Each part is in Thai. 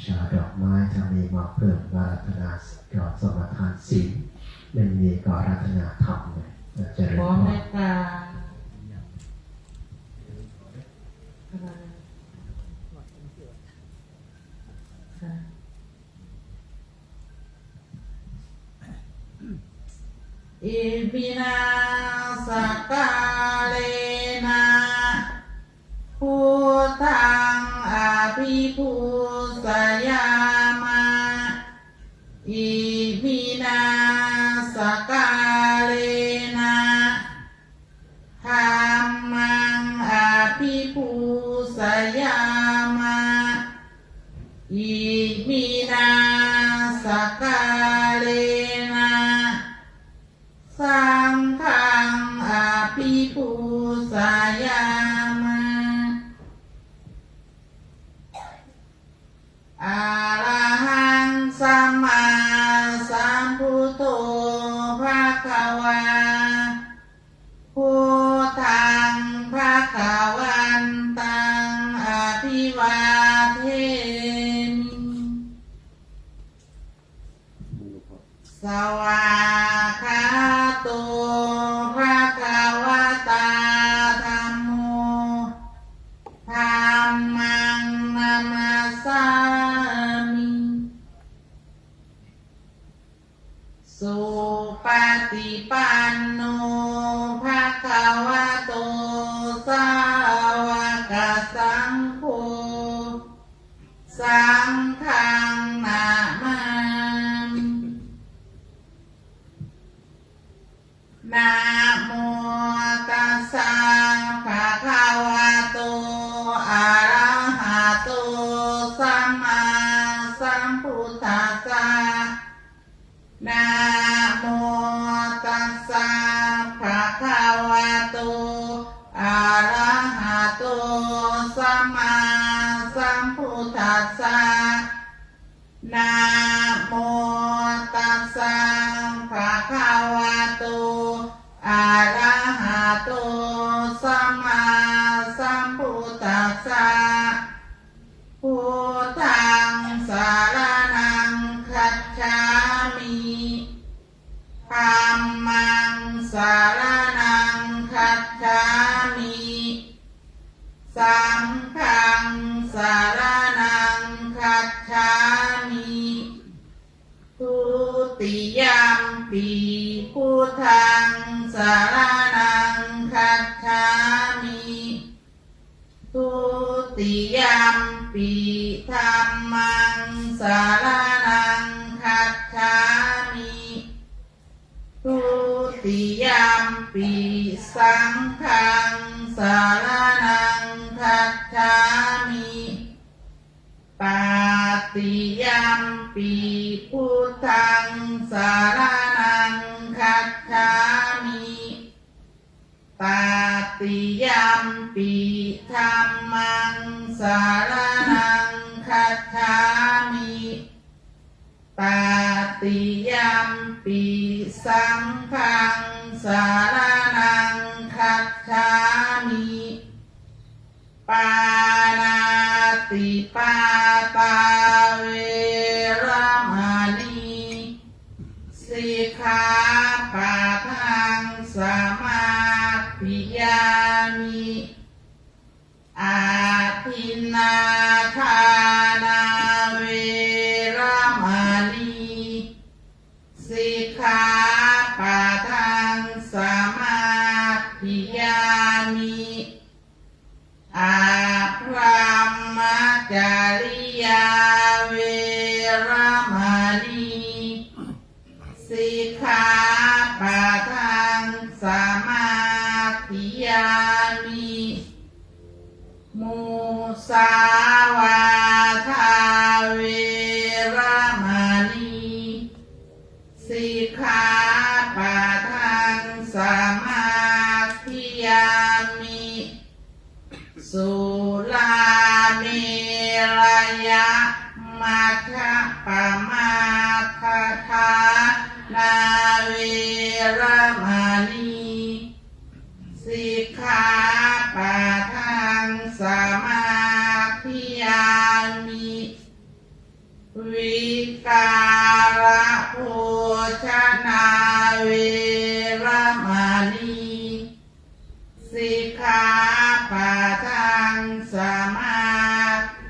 ชาดอกไม้ถ้ามีมาเพิ่มก็รัตนาก็สมทานศีลไม่มีก็รัตนาธรรมเลยเจริญพรเมตตาอิปินาสกาเลนะพุทธังอภิพุสยามะอิปินาสกาเลนะธัมมังอภิพุสยามะอิปินาสกาเลนะสังฆังอภิพุสยามะอะระหังสัมมาสัมพุทโธภะคะวาพุทธังภะคะวันตังอภิวาเทมิสวากขาโตภะคะวะตาธัมโมธัมมังนามัสสามิสุปฏิปันโนภะคะวะโตสาวกสังโฆสังฆังนามามินะโมตัสสะภะคะวะโตอะระหะโตสัมมาสัมพุทธัสสะนะโมตัสสะภะคะวะโตอะระหะโตสัมมาสัมพุทธัสสะนะโมตัสสะภะคะวะโตอะระหะโตสัมมาสัมพุทธัสสะพุทธังสารนังคัจฉามิธัมมังสารนังคัจฉามิสังฆังสารนังคัจฉามิทุติยัมปิพุทธังสารนังคัจฉามิทุติยัมปิธัมมังสารนังคัจฉามิทุติยัมปิสังฆังสารนังคัจฉามิปาติยัมปิพุทธังสารนังคัจฉามิปาติยัมปิธัมมังสารนังคัจฉามิปาติยัมปิสังฆังสารนังคัจฉามิปานาติปาตาเวระมณีสิกขาปะทังสมาธิยามิอาทินนาทานาเวระมณีสิกขาปะทังสมาธิยามิอาพรหมจริยาเวระมณีสิกขาปะทังสมาธิยามิมุสาวาทาเวระมณีสิกขาปะทังสมาธิยามิสุราเมรยะมัคคะปะมาคทานาเวระมณีสิกขาปะทังสมาธิยามิ ชนาเวรมณีสิกขาปะทังสมา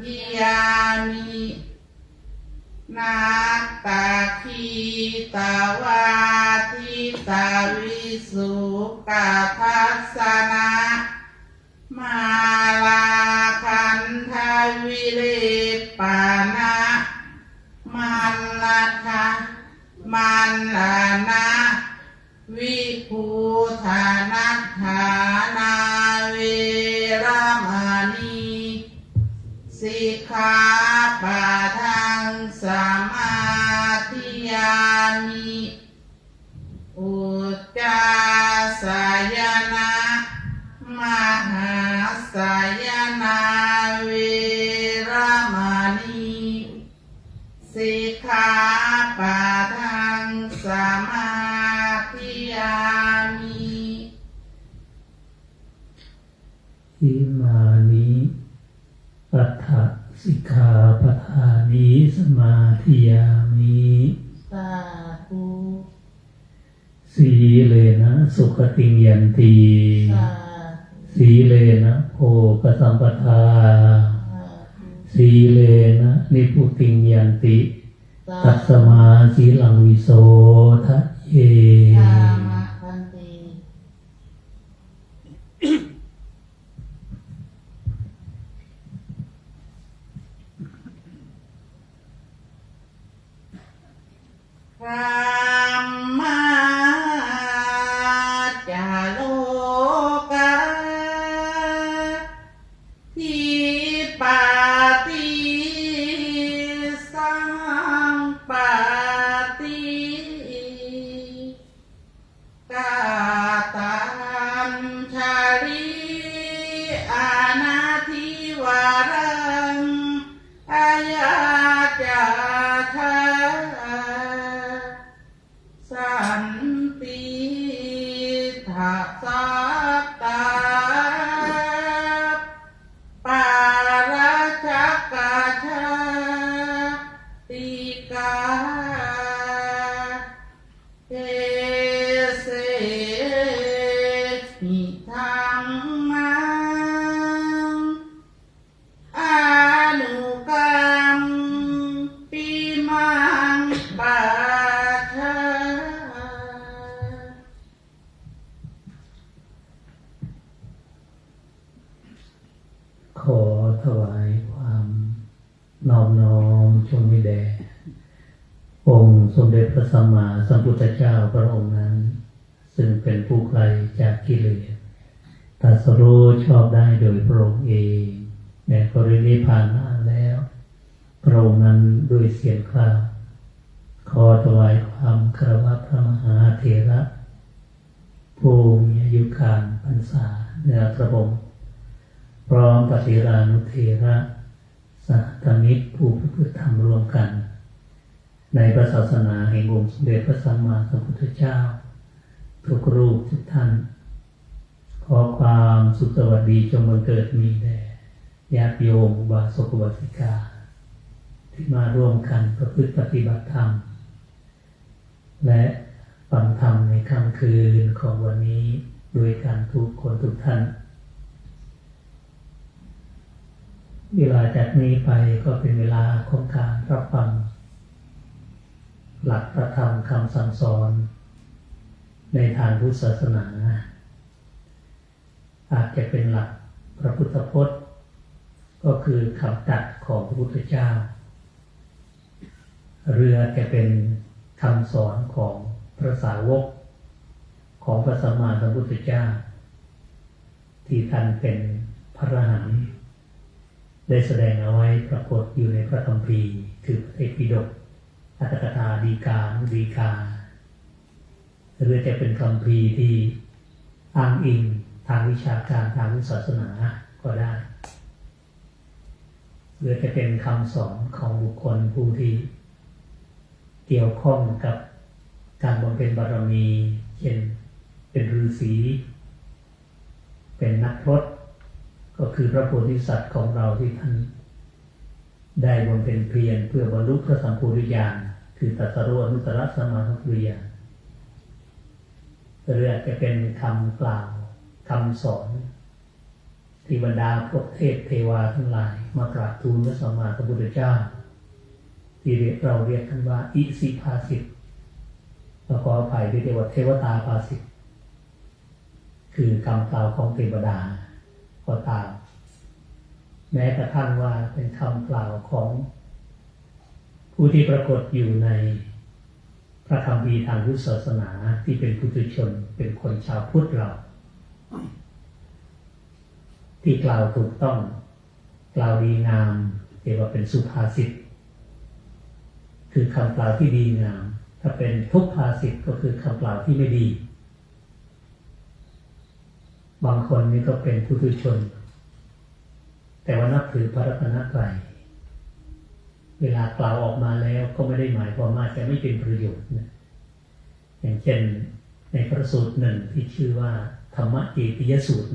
ธิยามินาตาคีตาวาทิตาวิสุกทัสสนะมาลาคันทวิเลปานะมันละทะมันละนะวิภูธานัฏฐานาเวรมณีสิกขาปะทังสมาธิยามิอุจจาสายนะมหาสายนาเวรมณีสิกขาปะทังสมาธิยามิ อิมานิปัฏฐสิกขาปทานิสมาธิยามิสาธุสีเลนะสุขติงยันติสาสีเลนะโภคสัมปทาสีเลนะนิพุติงยันติตัสมาสีลังวิโสทะเยธรรมะพันติพระมาจาโลกาทิปาติสังปาติกาตัญชาลิอานาทิวารังอายาจาทาสันติทัสสะตาปาราชักกาชาติกาเอเสหิธัมมังอนุกรรมปิมังปาทาขอถวายความนอบน้อมจงมีแด่องค์สมเด็จพระสัมมาสัมพุทธเจ้าพระองค์นั้นซึ่งเป็นผู้ไกลจากกิเลสตรัสรู้ชอบได้โดยพระองค์เองแม้ปรินิพพานนานแล้วพระองค์นั้นด้วยเสียงกล่าวขอถวายความคารวะพระมหาเถระผู้มีอายุการพรรษาเหนือพระองค์พร้อมปฏิรานุเถระสหธมิตรผู้ประพฤติธรรมร่วมกันในพระศาสนาแห่งองค์สมเด็จพระสัมมาสัมพุทธเจ้าทุกรูปทุกท่านขอความสุขสวัสดีจงบังเกิดมีแด่ญาติโยมบาสกบาสิกาที่มาร่วมกันประพฤติปฏิบัติธรรมและฟังธรรมในค่ำคืนของวันนี้ด้วยกันทุกคนทุกท่านเวลาจากนี้ไปก็เป็นเวลาของการรับฟังหลักพระธรรมคำสั่งสอนในทางพุทธศาสนาอาจจะเป็นหลักพระพุทธพจน์ก็คือคำตรัสของพระพุทธเจ้าหรืออาจจะเป็นคำสอนของพระสาวกของพระสัมมาสัมพุทธเจ้าที่ท่านเป็นพระอรหันต์ได้แสดงเอาไว้ปรากฏอยู่ในพระคัมภีร์คือพระไตรปิฎกอัตถกถาดีกานุดีกาหรือจะเป็นคัมภีร์ที่อ้างอิงทางวิชาการทางศาสนาก็ได้หรือจะเป็นคำสอนของบุคคลผู้ที่เกี่ยวข้องกับการบำเพ็ญบารมีเช่นเป็นฤาษีเป็นนักพรตก็คือพระโพธิสัตว์ของเราที่ท่านได้บำเพ็ญเพียรเพื่อบรรลุพระสัมโพธิญาณ คือตรัสรู้อนุตตรสัมมาสัมพุทธญาณเรื่องจะเป็นคำกล่าวคำสอนที่บรรดาพวกเทพเทวาทั้งหลายมากราบทูลพระสัมมาสัมพุทธเจ้าที่เราเรียกกันว่าอิสิภาสิตแล้วขออภัยที่เรียกว่าเทวตาภาสิตคือคำกล่าวของเทวดาก็ตามแม้กระทั่งว่าเป็นคำกล่าวของผู้ที่ปรากฏอยู่ในพระคัมภีร์ทางพุทธศาสนาที่เป็นปุถุชนเป็นคนชาวพุทธเราที่กล่าวถูกต้องกล่าวดีงามเรียกว่าเป็นสุภาษิตคือคำกล่าวที่ดีงามถ้าเป็นทุพภาษิตก็คือคำกล่าวที่ไม่ดีบางคนนี่ก็เป็นปุถุชนแต่ว่านับถือพระรัตนตรัยเวลากล่าวออกมาแล้วก็ไม่ได้หมายความว่าจะไม่เป็นประโยชน์นะอย่างเช่นในพระสูตรหนึ่งที่ชื่อว่าธรรมเจติยสูตร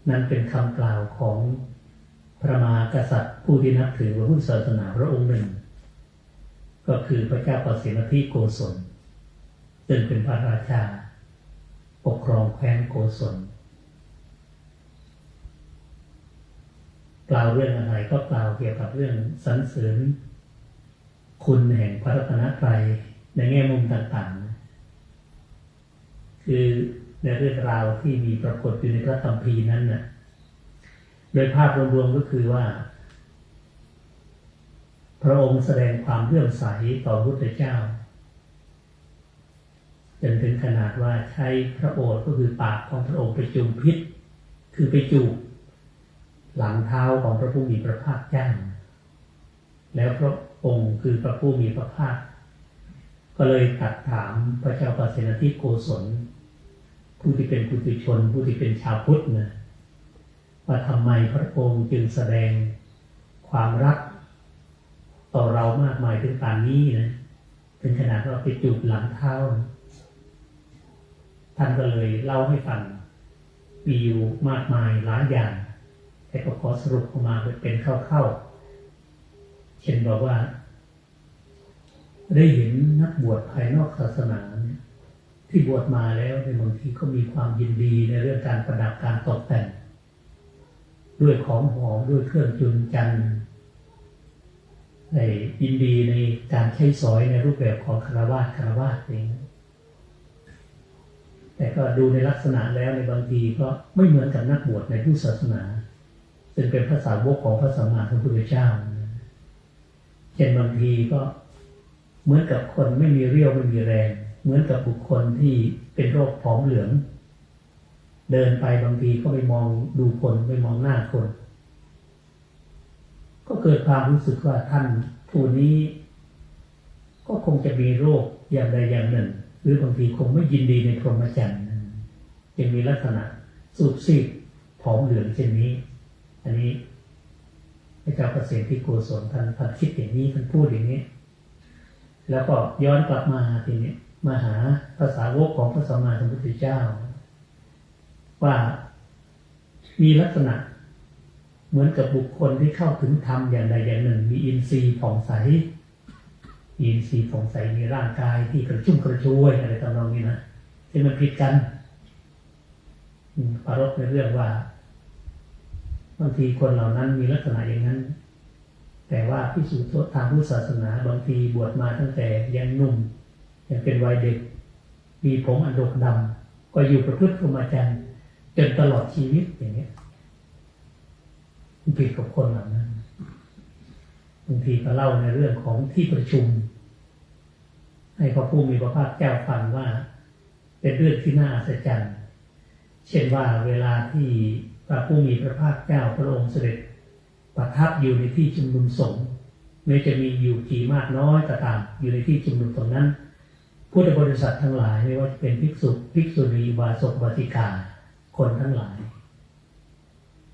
นั้นเป็นคำกล่าวของพระมหากษัตริย์ผู้ที่นับถือพระพุทธศาสนาพระองค์หนึ่งก็คือพระเจ้าปสิณทิโกศลซึ่งเป็นพระราชาปกครองแคว้นโกศลกล่าวเรื่องอะไรก็กล่าวเกี่ยวกับเรื่องสรรเสริญคุณแห่งพระรัตนตรัยในแง่มุมต่างๆคือในเรื่องราวที่มีปรากฏอยู่ในพระคัมภีร์นั้นน่ะโดยภาพรวมๆก็คือว่าพระองค์แสดงความเลื่อมใสต่อพระพุทธเจ้าจนถึงขนาดว่าใช้พระโอษฐ์ก็คือปากของพระองค์ไปจุ่มพิษคือไปจูบหลังเท้าของพระผู้มีพระภาคเจ้าแล้วพระองค์คือพระผู้มีพระภาคก็เลยตรัสถามพระเจ้าปสิณทิโกศลผู้ที่เป็นปุถุชนผู้ที่เป็นชาวพุทธนะว่าทำไมพระองค์จึงแสดงความรักต่อเรามากมายถึงปานนี้นะถึงขนาดว่าไปจูบหลังเท้าท่านก็เลยเล่าให้ฟังมีอยู่มากมายหลายอย่างแต่ก็ขอสรุปออกมาเป็นเข้าๆเช่นบอกว่าได้เห็นนักบวชภายนอกศาสนาที่บวชมาแล้วในบางทีก็มีความยินดีในเรื่องการประดับการตกแต่งด้วยของหอมด้วยเครื่องจุลจันทร์ยินดีในการใช้สอยในรูปแบบของคฤหัสถ์เองแต่ก็ดูในลักษณะแล้วในบางทีก็ไม่เหมือนกับนักบวชในพุทธศาสนาซึ่งเป็นพระสาวกของพระสัมมาสัมพุทธเจ้าเช่นบางทีก็เหมือนกับคนไม่มีเรี่ยวไม่มีแรงเหมือนกับบุคคลที่เป็นโรคผอมเหลืองเดินไปบางทีก็ไม่มองดูคนไม่มองหน้าคนก็เกิดความรู้สึกว่าท่านผู้นี้ก็คงจะมีโรคอย่างใดอย่างหนึ่งหรือบางทีคงไม่ยินดีในพรหมจรรย์จึงมีลักษณะสูบซีดผอมเหลืองเช่นนี้อันนี้พระเจ้าปสิณทิโกศลท่านคิดอย่างนี้ท่านพูดอย่างนี้แล้วก็ย้อนกลับมาทีนี้มาหาภาษาวกของพระสัมมาสัมพุทธเจ้าว่ามีลักษณะเหมือนกับบุคคลที่เข้าถึงธรรมอย่างใดอย่างหนึ่งมีอินทรีย์ผ่องใสมีร่างกายที่กระชุ่มกระชวยอะไรตามนองนี้นะที่มันผิดกันปรารภในเรื่องว่าบางทีคนเหล่านั้นมีลักษณะอย่างนั้นแต่ว่าภิกษุทางพุทธศาสนาบางทีบวชมาตั้งแต่ยังหนุ่มยังเป็นวัยเด็กมีผมอันดกดำก็อยู่ประพฤติพรหมจรรย์จนตลอดชีวิตอย่างนี้ผิดกับคนเหล่านั้นบางทีก็เล่าในเรื่องของที่ประชุมให้พระผู้มีพระภาคเจ้าฟังว่าเป็นเรื่องที่น่าอัศจรรย์เช่นว่าเวลาที่พระผู้มีพระภาคเจ้าพระองค์เสด็จประทับอยู่ในที่ชุมนุมสงฆ์แม้จะมีอยู่กี่มากน้อยก็ตามอยู่ในที่ชุมนุมตรงนั้นพุทธบริษัททั้งหลายไม่ว่าจะเป็นภิกษุภิกษุณีอุบาสกอุบาสิกาคนทั้งหลาย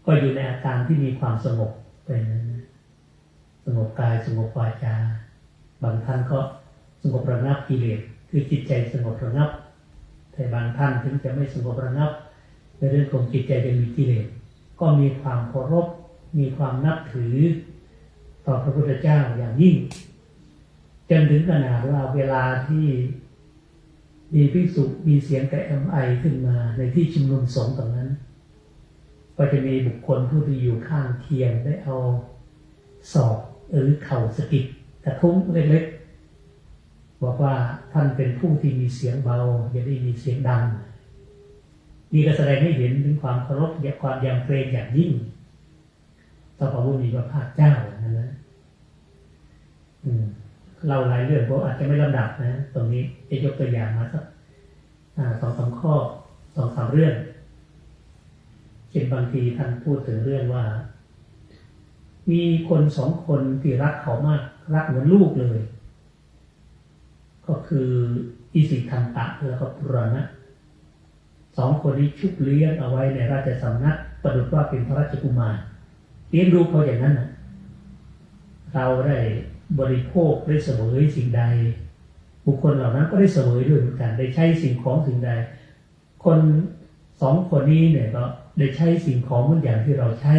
ก็อยู่ในอาการที่มีความสงบไปนั้นสงบกายสงบวาจาบางท่านก็สงบระงับกิเลสคือจิตใจสงบระงับแต่บางท่านถึงจะไม่สงบระงับในเรื่องของจิตใจยังมีกิเลสก็มีความเคารพมีความนับถือ ต่อพระพุทธเจ้าอย่างยิ่งจนถึงขนาดว่าเวลาที่มีภิกษุมีเสียงกระแอมไอขึ้นมาในที่ชุมนุมสงฆ์ตรงนั้นก็จะมีบุคคลผู้ที่อยู่ข้างเคียงได้เอาศอกหรือเข่าสะกิดกระทุ้งเล็กๆบอกว่าท่านเป็นผู้ที่มีเสียงเบาอย่าได้มีเสียงดังนี่ก็แสดงให้เห็นถึงความเคารพและความยำเกรงอย่างยิ่งต่อพระผู้มีพระภาคเจ้านั่นนะเราหลายเรื่องผมอาจจะไม่ลำดับนะตรงนี้จะยกตัวอย่างมาสัก2-3 ข้อ 2-3 เรื่องเช่นบางทีท่านพูดถึงเรื่องว่ามีคน2 คนที่รักเขามากรักเหมือนลูกเลยก็คืออิสิทันตะแล้วก็ปุรณะ2 คนนี้ชุบเลี้ยงเอาไว้ในราชสำนักประดุจว่าเป็นพระราชกุมารเลี้ยงดูเขาอย่างนั้นนะเราได้บริโภคได้เสวยสิ่งใดบุคคลเหล่านั้นก็ได้เสวยด้วยเหมือนกันได้ใช้สิ่งของสิ่งใดคน2 คนนี้เนี่ยก็ได้ใช้สิ่งของเหมือนอย่างที่เราใช้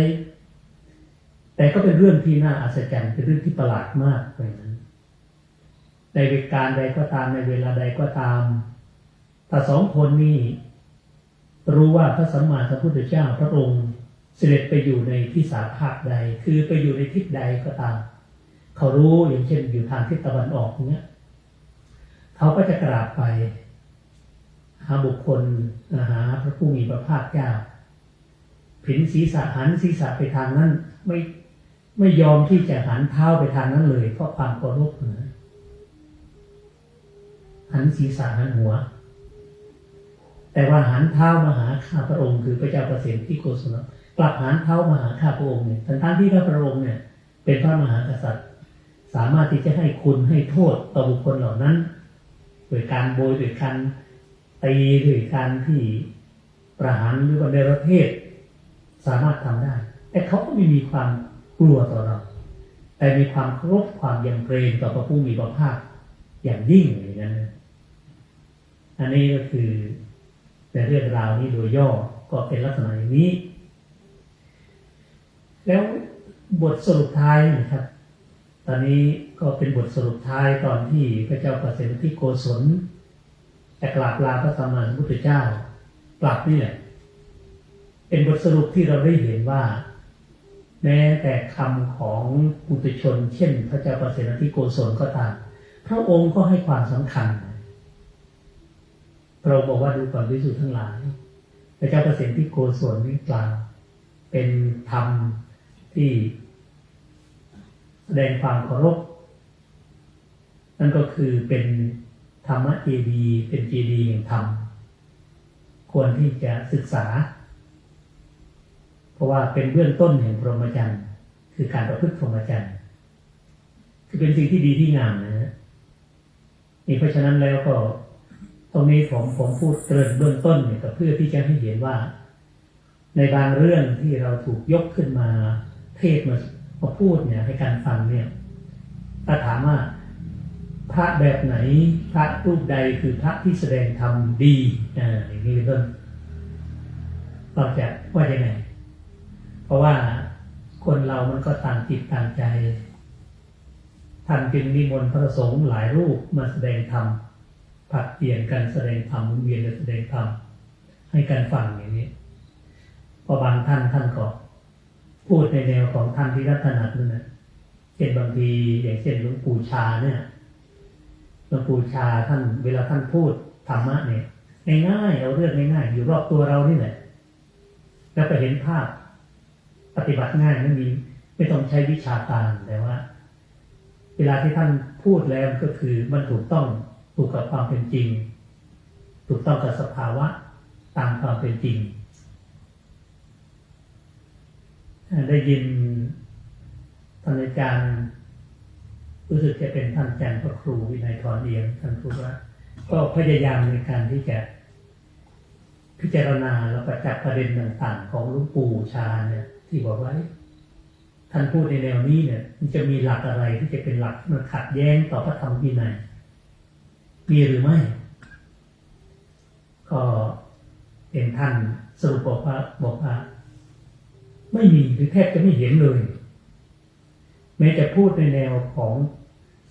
แต่ก็เป็นเรื่องที่น่าอัศจรรย์เป็นเรื่องที่ประหลาดมากเลยนั้นในเหตุการณ์ใดก็ตามในเวลาใดก็ตามถ้า2 คนนี้รู้ว่าพระสัมมาสัมพุทธเจ้าพระองค์เสด็จไปอยู่ในทิศภาคใดคือไปอยู่ในทิศใดก็ตามเขารู้อย่างเช่นอยู่ทางทิศตะวันออกเนี้ยเขาก็จะกราบไปหาบุคคลหาพระผู้มีพระภาคเจ้าผินศีรษะหันศีรษะไปทางนั้นไม่ยอมที่จะหันเท้าไปทางนั้นเลยเพราะความเคารพนะหันศีรษะหันหัวแต่ว่าหันเท้ามาหาข้าพระองค์คือพระเจ้าประสิทธิโกศลกลับหันเท้ามาหาข้าพระองค์เนี่ยทั้งที่ข้าพระองค์เนี่ยเป็นพระมหากษัตริย์สามารถที่จะให้คุณให้โทษต่อบุคคลเหล่านั้นโดยการโบยโดยการตีโดยการที่ประหารหรือว่าในประเทศสามารถทำได้แต่เขาก็ไม่มีความกลัวต่อเราแต่มีความเคารพความยำเกรงต่อพระผู้มีพระภาคอย่างยิ่งอย่างนั้นอันนี้ก็คือในเรื่องราวนี้โดยย่อก็เป็นลักษณะอย่างนี้แล้วบทสรุปท้ายนะครับตอนนี้ก็เป็นบทสรุปท้ายตอนที่พระเจ้าประสิทธิโกศลจะกราบลาพระสัมมาสัมพุทธเจ้ากลับนี่แหละเป็นบทสรุปที่เราได้เห็นว่าแม้แต่คำของปุถุชนเช่นพระเจ้าประสิทธิโกศลก็ตามพระองค์ก็ให้ความสำคัญพระองค์บอกว่าดูก่อนภิกษุทั้งหลายพระเจ้าประสิทธิโกศลนี้กล่าวเป็นธรรมที่แสดงความเคารพนั่นก็คือเป็นธรรมเจดีย์เป็นเจดีย์แห่งธรรมควรที่จะศึกษาเพราะว่าเป็นเบื้องต้นแห่งพรหมจรรย์คือการประพฤติพรหมจรรย์คือเป็นสิ่งที่ดีที่งามนะนี่เพราะฉะนั้นแล้วก็ตรงนี้ผมพูดเกริ่นเบื้องต้นเนี่ยก็เพื่อที่จะให้เห็นว่าในบางเรื่องที่เราถูกยกขึ้นมาเทศมาพูดเนี่ยให้การฟังเนี่ยถ้าถามว่าพระแบบไหนพระรูปใดคือพระที่แสดงธรรมดีอย่างนี้เป็นต้นเราจะว่ายังไงเพราะว่าคนเรามันก็ต่างจิตต่างใจท่านจึงนิมนต์พระสงฆ์หลายรูปมาแสดงธรรมผัดเปลี่ยนกันแสดงธรรมหมุนเวียนกันแสดงธรรมให้การฟังอย่างนี้พอบางท่านก็พูดในแนวของท่านที่รัตนัดนั่นนะเช่นบางทีอย่างเช่นหลวงปู่ชาเนี่ยหลวงปู่ชาท่านเวลาท่านพูดธรรมะเนี่ยง่ายๆเอาเรื่องง่ายๆอยู่รอบตัวเรานี่แหละแล้วก็เห็นภาพปฏิบัติง่ายไม่ต้องใช้วิชาการแต่ว่าเวลาที่ท่านพูดแล้วก็คือมันถูกต้องถูกกับความเป็นจริงถูกต้องกับสภาวะตามความเป็นจริงได้ยินท่านอาจารย์รู้สึกจะเป็นท่านอาจารย์พระครูวินัยถอนเอียงท่านพูดว่าก็พยายามในการที่จะพิจารณาแล้วก็จับประเด็นต่างๆของหลวงปู่ชาเนี่ยที่บอกว่าท่านพูดในแนวนี้เนี่ยมันจะมีหลักอะไรที่จะเป็นหลักมันขัดแย้งต่อพระธรรมวินัยมีหรือไม่ก็เป็นท่านสรุปบอกว่าไม่มีหรือแทบจะไม่เห็นเลย แม้จะพูดในแนวของ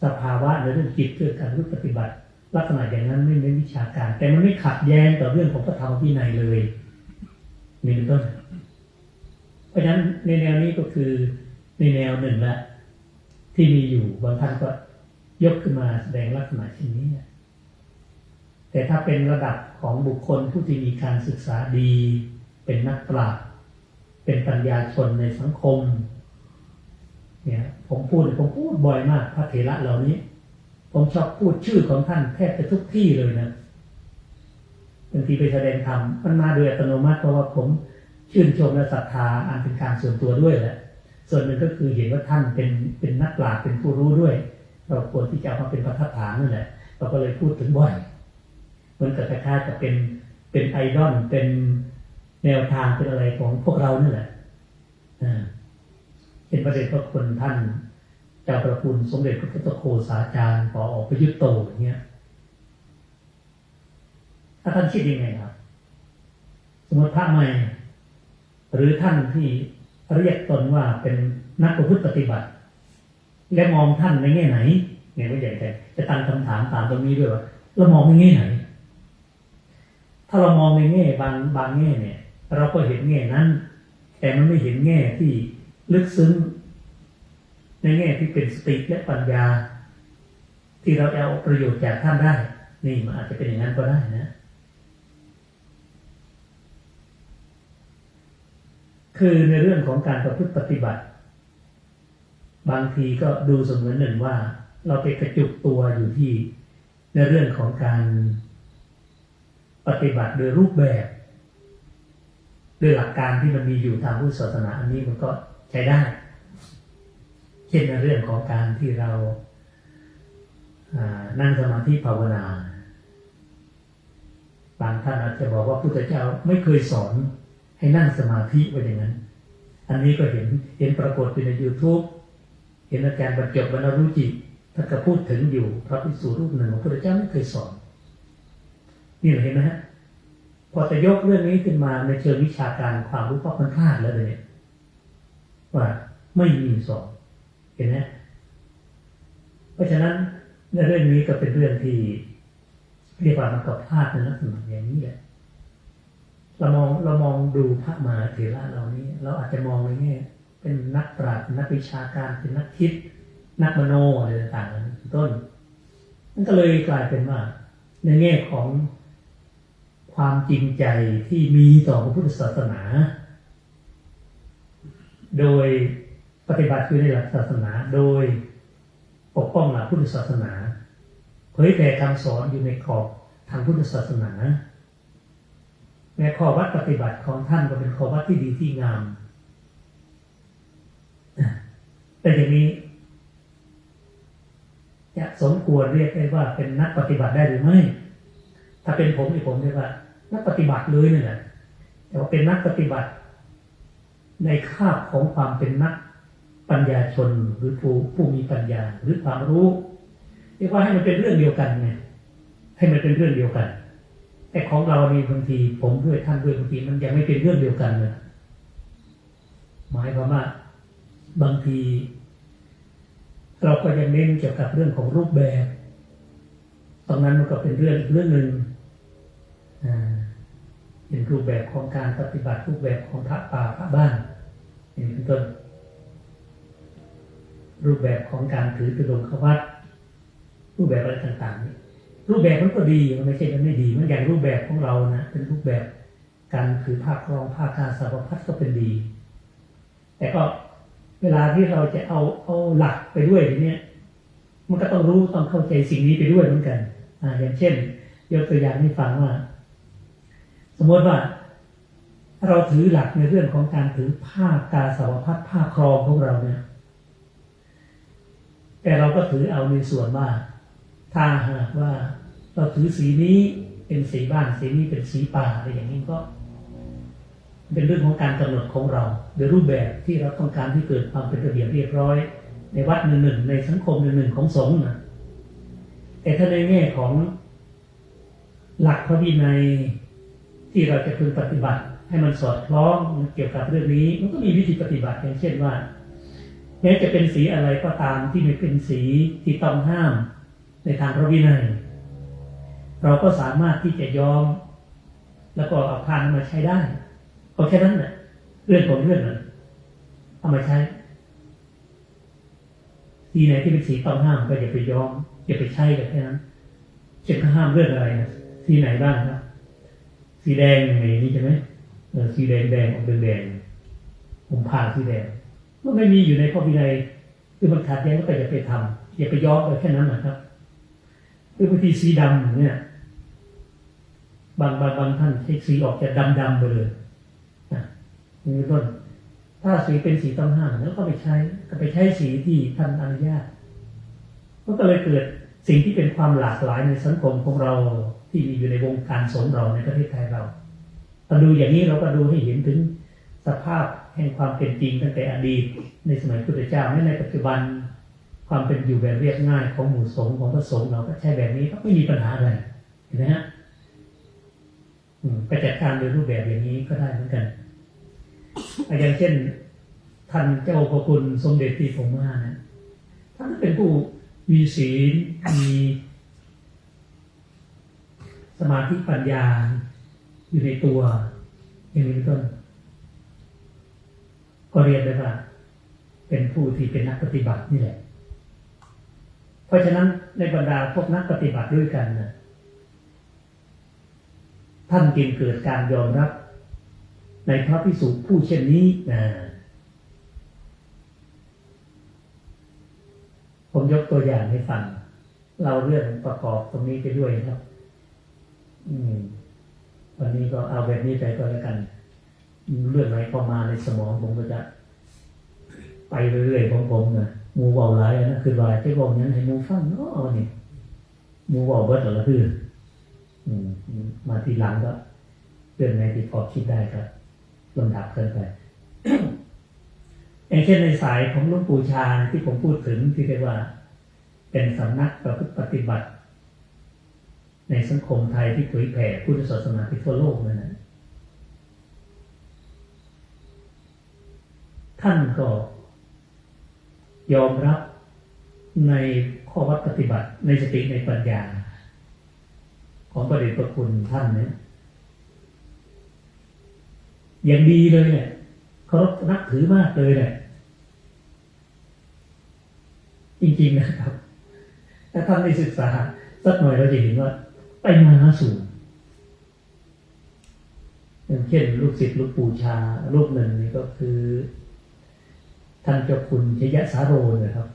สภาวะในเรื่องจิตเรื่องการปฏิบัติลักษณะอย่างนั้นไม่เป็นวิชาการแต่มันไม่ขัดแย้งต่อเรื่องของพระธรรมวินัยเลยมีเป็นต้นเพราะฉะนั้นในแนวนี้ก็คือในแนวหนึ่งละที่มีอยู่บางท่านก็ยกขึ้นมาแสดงลักษณะเช่นนี้แต่ถ้าเป็นระดับของบุคคลผู้ที่มีการศึกษาดีเป็นนักปราชญ์เป็นปัญญาชนในสังคมเนี่ยผมพูดบ่อยมากพระเถระเหล่านี้ผมชอบพูดชื่อของท่านแทบจะทุกที่เลยนะบางทีไปแสดงธรรมมันมาโดยอัตโนมัติเพราะว่าผมชื่นชมและศรัทธาอันเป็นการส่วนตัวด้วยแหละส่วนหนึ่งก็คือเห็นว่าท่านเป็นนักปราชญ์เป็นผู้รู้ด้วยเราควรที่จะเอามาเป็นประทับฐานนั่นแหละเราก็เลยพูดถึงบ่อยเหมือนกับคล้ายๆกับเป็นไอดอลเป็นแนวทางเป็นอะไรของพวกเรานั่นแหละเป็นประเด็นพระคุณท่านเจ้าประคุณสมเด็จพระพุทธโฆษาจารย์ป.อ.ประยุทธ์โตอย่างเงี้ยถ้าท่านคิดยังไงครับสมมติพระใหม่หรือท่านที่เรียกตนว่าเป็นนักประพฤติปฏิบัติและมองท่านในแง่ไหนเนี่ยไม่ใหญ่ใจจะตั้งคำถามตามตรงนี้ด้วยว่าเรามองในแง่ไหนถ้าเรามองในแง่บางแง่เนี่ยเราก็เห็นแง่นั้นแต่มันไม่เห็นแง่ที่ลึกซึ้งในแง่ที่เป็นสติและปัญญาที่เราเอาประโยชน์จากท่านได้นี่มันอาจจะเป็นอย่างนั้นก็ได้นะคือในเรื่องของการประพฤติปฏิบัติบางทีก็ดูเสมือนหนึ่งว่าเราไปกระจุกตัวอยู่ที่ในเรื่องของการปฏิบัติโดยรูปแบบโดยหลักการที่มันมีอยู่ทางพุทธศาสนาอันนี้มันก็ใช้ได้เช่นในเรื่องของการที่เรานั่งสมาธิภาวนาบางท่านอาจจะบอกว่าพุทธเจ้าไม่เคยสอนให้นั่งสมาธิไว้อย่างนั้นอันนี้ก็เห็นปรากฏอยู่ใน YouTube เห็นอาจารย์บรรจบบรรณรุจิท่านก็พูดถึงอยู่พระภิกษุรูปหนึ่งพระพุทธเจ้าไม่เคยสอนนี่เห็นไหมฮะพอจะยกเรื่องนี้ขึ้นมาในเชิงวิชาการความรู้มันพลาดแล้วเลยว่าไม่มีสอนเห็นไหมเพราะฉะนั้นในเรื่องนี้ก็เป็นเรื่องที่เรียกว่ามันก็พลาดในลักษณะอย่างนี้แหละเรามองดูพระมหาเถระเหล่านี้เราอาจจะมองในแง่เป็นนักปราชญ์นักวิชาการเป็นนักคิดนักมโนอะไรต่างๆเป็นต้นนั่นก็เลยกลายเป็นว่าในแง่ของความจริงใจที่มีต่อพระพุทธศาสนาโดยปฏิบัติอยู่ในหลักศาสนาโดยปกป้องหลักพุทธศาสนาเผยแผ่คำสอนอยู่ในขอบทางพุทธศาสนาแม้ข้อวัดปฏิบัติของท่านก็เป็นข้อวัดที่ดีที่งามแต่อย่างนี้จะสมควรเรียกได้ว่าเป็นนักปฏิบัติได้หรือไม่ถ้าเป็นผมเรียกว่านักปฏิบัติเลยเนี่ยแต่ว่าเป็นนักปฏิบัติในคาบของความเป็นนักปัญญาชนหรือผู้มีปัญญาหรือความรู้เรียกว่าให้มันเป็นเรื่องเดียวกันไงให้มันเป็นเรื่องเดียวกันแต่ของเรานี่บางทีผมด้วยท่านด้วยบางทีมันยังไม่เป็นเรื่องเดียวกันเลยหมายความว่าบางทีเราก็ยังเน้นเกี่ยวกับเรื่องของรูปแบบตรงนั้นมันก็เป็นเรื่องหนึ่งเป็นรูปแบบของการปฏิบัติรูปแบบของพระป่าพระบ้านอย่างเป็นต้นรูปแบบของการถือตุดงควัตรรูปแบบอะไรต่างๆนี่รูปแบบมันก็ดีมันไม่ใช่มันไม่ดีมันอย่างรูปแบบของเรานะเป็นรูปแบบการถือผ้าครองผ้ากาสาวพัดก็เป็นดีแต่ก็เวลาที่เราจะเอาหลักไปด้วยทีเนี้ยมันก็ต้องรู้ต้องเข้าใจสิ่งนี้ไปด้วยเหมือนกันอย่างเช่นยกตัวอย่างให้ฟังว่าสมมติว่าเราถือหลักในเรื่องของการถือผ้ากาสาวพัดผ้าครองของเราเนี่ยแต่เราก็ถือเอาในส่วนว่าถ้าหากว่าเราถือสีนี้เป็นสีบ้านสีนี้เป็นสีป่าอะไรอย่างนี้ก็เป็นเรื่องของการกำหนดของเราโดยรูปแบบที่เราต้องการที่เกิดความเป็นระเบียบเรียบร้อยในวัดหนึ่งในสังคมหนึ่งของสงฆ์นะแต่ถ้าในแง่ของหลักพระวินัยที่เราจะพึงปฏิบัติให้มันสอดคล้องเกี่ยวกับเรื่องนี้มันก็มีวิธีปฏิบัติอย่างเช่นว่า แม้จะเป็นสีอะไรก็ตามที่ไม่เป็นสีที่ต้องห้ามในทางพระวินัยเราก็สามารถที่จะย้อมแล้วก็เอาผ้านั้นมาใช้ได้ก็แค่นั้นแหละเรื่องของเรื่องนั้นเอามาใช้สีไหนที่เป็นสีต้องห้ามก็อย่าไปย้อมอย่าไปใช้กันแค่นั้นเช่นเขาห้ามเรื่องอะไรนะสีไหนบ้างครับสีแดงอย่างนี้ใช่ไหมสีแดงออกแดงผมผ่าสีแดงมันไม่มีอยู่ในพระวินัยคือมันขัดแย้งก็อย่าไปทำอย่าไปย้อมไปแค่นั้นนะครับหรือบางทีสีดำเนี่ยบางท่านใช้สีออกจะดำไปเลยนี่เป็นต้นถ้าสีเป็นสีต้องห้ามแล้วก็ไปใช้สีที่ท่านอนุญาตมันก็เลยเกิดสิ่งที่เป็นความหลากหลายในสังคมของเราที่มีอยู่ในวงการสงฆ์เราในประเทศไทยเราดูอย่างนี้เราก็ดูให้เห็นถึงสภาพแห่งความเป็นจริงตั้งแต่อดีตในสมัยพุทธเจ้าในปัจจุบันความเป็นอยู่แบบเรียบง่ายของหมู่สงฆ์ของพระสงฆ์เราก็ใช้แบบนี้ก็ไม่มีปัญหาอะไรเห็นไหมฮะไปจัดการโดยรูปแบบอย่างนี้ก็ได้เหมือนกันอย่างเช่นท่านเจ้าพระคุณสมเด็จที่ผมว่านะท่านเป็นผู้มีศีลมีสมาธิปัญญาอยู่ในตัวอย่างนี้เป็นต้นก็เรียนได้ว่าเป็นผู้ที่เป็นนักปฏิบัตินี่แหละเพราะฉะนั้นในบรรดาพวกนักปฏิบัติด้วยกันนะท่านจึงเกิดการยอมรับในพระภิกษุผู้เช่นนี้นะผมยกตัวอย่างให้ฟังเราเรื่องประกอบตรงนี้ไปด้วยครับวันนี้ก็เอาแบบนี้ไปก็แล้วกันเรื่องไหนเข้ามาในสมองผมก็จะไปเรื่อยๆของผมนะมูเบาหลายนะคือว่าที่บอกนั้นให้มูฟังเนาะนี่มูเบาเบิดหรอคือมาทีหลังก็เรื่องไหนที่พอคิดได้ก็ลำดับกันไป อย่างเช่นในสายของหลวงปู่ชาที่ผมพูดถึงที่เรียกว่าเป็นสำนักประพฤติปฏิบัติในสังคมไทยที่เผยแผ่พุทธศาสนาไปทั่วโลกนั่นนะท่านก็ยอมรับในข้อวัดปฏิบัติในสติในปัญญาของพระเดชพระคุณท่านเนี่ยอย่างดีเลยเนี่ยเคารพนับถือมากเลยเนี่ยจริงๆนะครับถ้าท่านได้ศึกษาสักหน่อยเราจะเห็นว่าไปมาหาสู่อย่างเช่นลูกศิษย์ลูกปู่ชารูปหนึ่งนี่ก็คือท่านเจ้าคุณชยสาโรนะครับ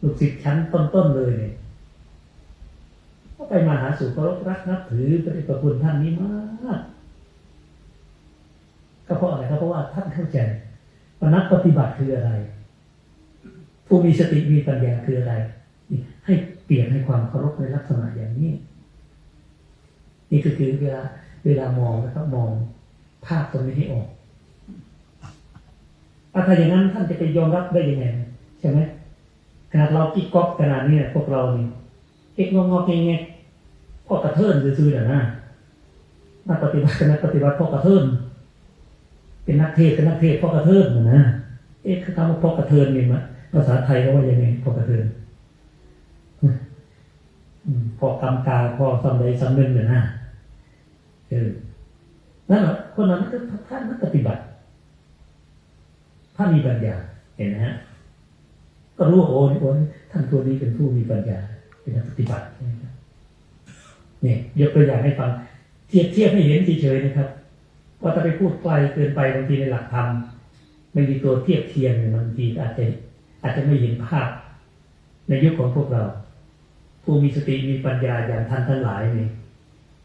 ลูกศิษย์ชั้นต้นๆเลยเนี่ยก็ไปมาหาสู่เคารพรักนับถือพระเดชพระคุณท่านนี้มากก็เพราะอะไรครับเพราะว่าท่านเข้าใจว่านักปฏิบัติคืออะไรผู้มีสติมีปัญญาคืออะไรให้เปลี่ยนให้ความเคารพในลักษณะอย่างนี้นี่ก็คือเวลามองนะครับมองภาพตรงนี้ให้ออกถ้าอย่างนั้นท่านจะไปยอมรับได้ยังไงใช่ไหมขนาดเรากิ๊กก๊อกขนาดนี้พวกเรานี่เก๊กงอกๆแงะๆพ่อกระเทินซื่อๆนะนักปฏิบัติเป็นนักปฏิบัติพ่อกระเทินเป็นนักเทศเป็นนักเทศพ่อกระเทินนะคือคำว่าพ่อกระเทินนี่มั้ยภาษาไทยเขาว่ายังไงพ่อกระเทินพ่อกำกาพ่อสำใดสำนึงเนี่ยนะนั่นแหละคนนั้นก็ท่านนักปฏิบัติถ้ามีปัญญาเห็นไหมฮะก็รู้ว่าโอ้ท่านตัวนี้เป็นผู้มีปัญญาเป็นนักปฏิบัติเนี่ยยกตัวอย่างให้ฟังเทียบให้เห็นเฉยๆนะครับว่าถ้าไปพูดไกลเกินไปบางทีในหลักธรรมไม่มีตัวเทียบเทียมบางทีอาจจะไม่เห็นภาพในยุคของพวกเราผู้มีสติมีปัญญาอย่างท่านทั้งหลายนี่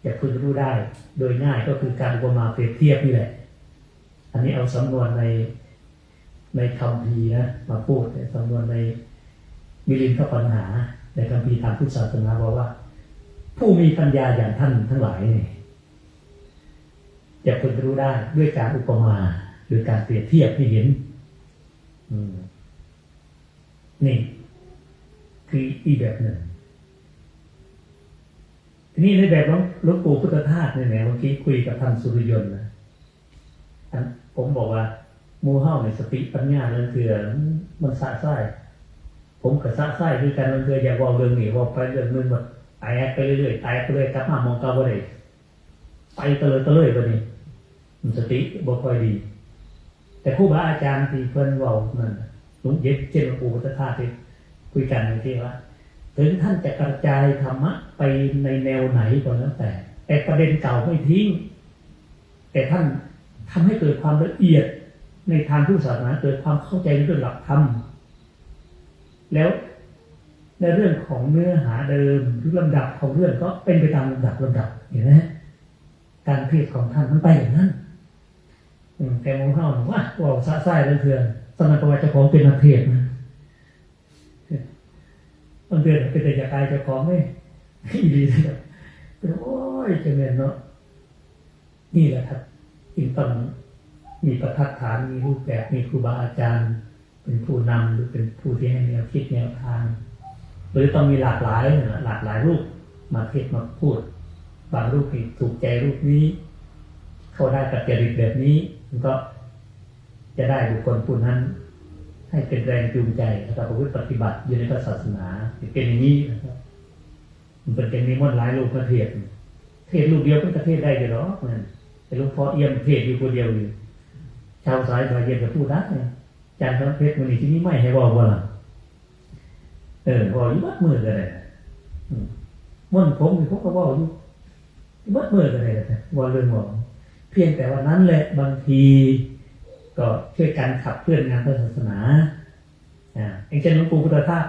จะพึงรู้ได้โดยง่ายก็คือการอุปมาเปรียบเทียบนี่แหละอันนี้เอาสำนวนในคัมภีร์นะมาพูดสำนวนในมิลินทปัญหาในคัมภีร์ทางพุทธศาสนาบอกว่าผู้มีปัญญาอย่างท่านทั้งหลายนี่จะพึงรู้ได้ด้วยการอุปมาหรือการเปรียบเทียบให้เห็นนี่คืออีกแบบหนึ่งทีนี้ในแบบหลวงปู่พุทธทาสเนี่ยเมื่อกี้คุยกับท่านสุริยนต์นะผมบอกว่า หมู่เฮาในสติปัญญาเรื่องเถื่อมันสะไส้ผมกับสะไส้คือการเรื่องเถื่ออยากเว้าเรื่องนี้เว้าไปเรื่องนึงมันแตกไปเรื่อยๆแตกไปเรื่อยกลับมามองเก่าบ่ได้ไปตะเลยบัดนี้มันสติบ่ค่อยดีแต่ครูบาอาจารย์ที่เพิ่นเว้านั่นหลวงเย็บเช่นหลวงปู่พุทธทาสที่คุยกันอย่างที่ว่าถึงท่านจะกระจายธรรมะไปในแนวไหนก็แล้วแต่ประเด็นเก่าไม่ทิ้งแต่ท่านทำให้เกิดความละเอียดในทางพุทธศาสนาเกิดความเข้าใจในเรื่องหลักธรรมแล้วในเรื่องของเนื้อหาเดิมหรือลำดับของเรื่องก็เป็นไปตามลำดับเห็นไหมการเทศของท่านมันไปอย่างนั้นแต่มองเข้าว่าสะไส้เรื่องเถื่อนสมัยประวัติเจ้าของเป็นนักเทศนะบางเดือนเป็นแต่จะกายเจ้าของไม่ดีเลยโอ้ยจะเมนเนาะนี่แหละครับจึงต้องมีประทัดฐานมีรูปแบบมีครูบาอาจารย์เป็นผู้นำหรือเป็นผู้ที่ให้แนวคิดแนวทางหรือต้องมีหลากหลายรูปมาเทศมาพูดบางรูปที่ถูกใจรูปนี้เข้าได้กับจริตแบบนี้มันก็จะได้บุคคลผู้นั้นให้เป็นแรงจูงใจนะครับประพฤติปฏิบัติอยู่ในพระศาสนาเป็นอย่างนี้นะครับมันเป็นอย่างนี้มันหลายรูปประเทศรูปเดียวเป็นประเทศได้อยู่หรอแต่หลวงพ่อเอี่ยมเทศอยู่คนเดียวอยู่ชาวสายบาเย็นจะพูดได้จานทร์เพชรมันนี่ที่นี่ไม่ให้บอกว่าล่ะบอกอยู่บัดมือกันเลยม่วนผมเขาก็บอกอยู่บัดมือกันเลยว่าเรื่องบอกเพียงแต่วันนั้นแหละบางทีก็ช่วยกันขับเคลื่อนงานศาสนาอย่างเช่นหลวงปู่พุทธทาส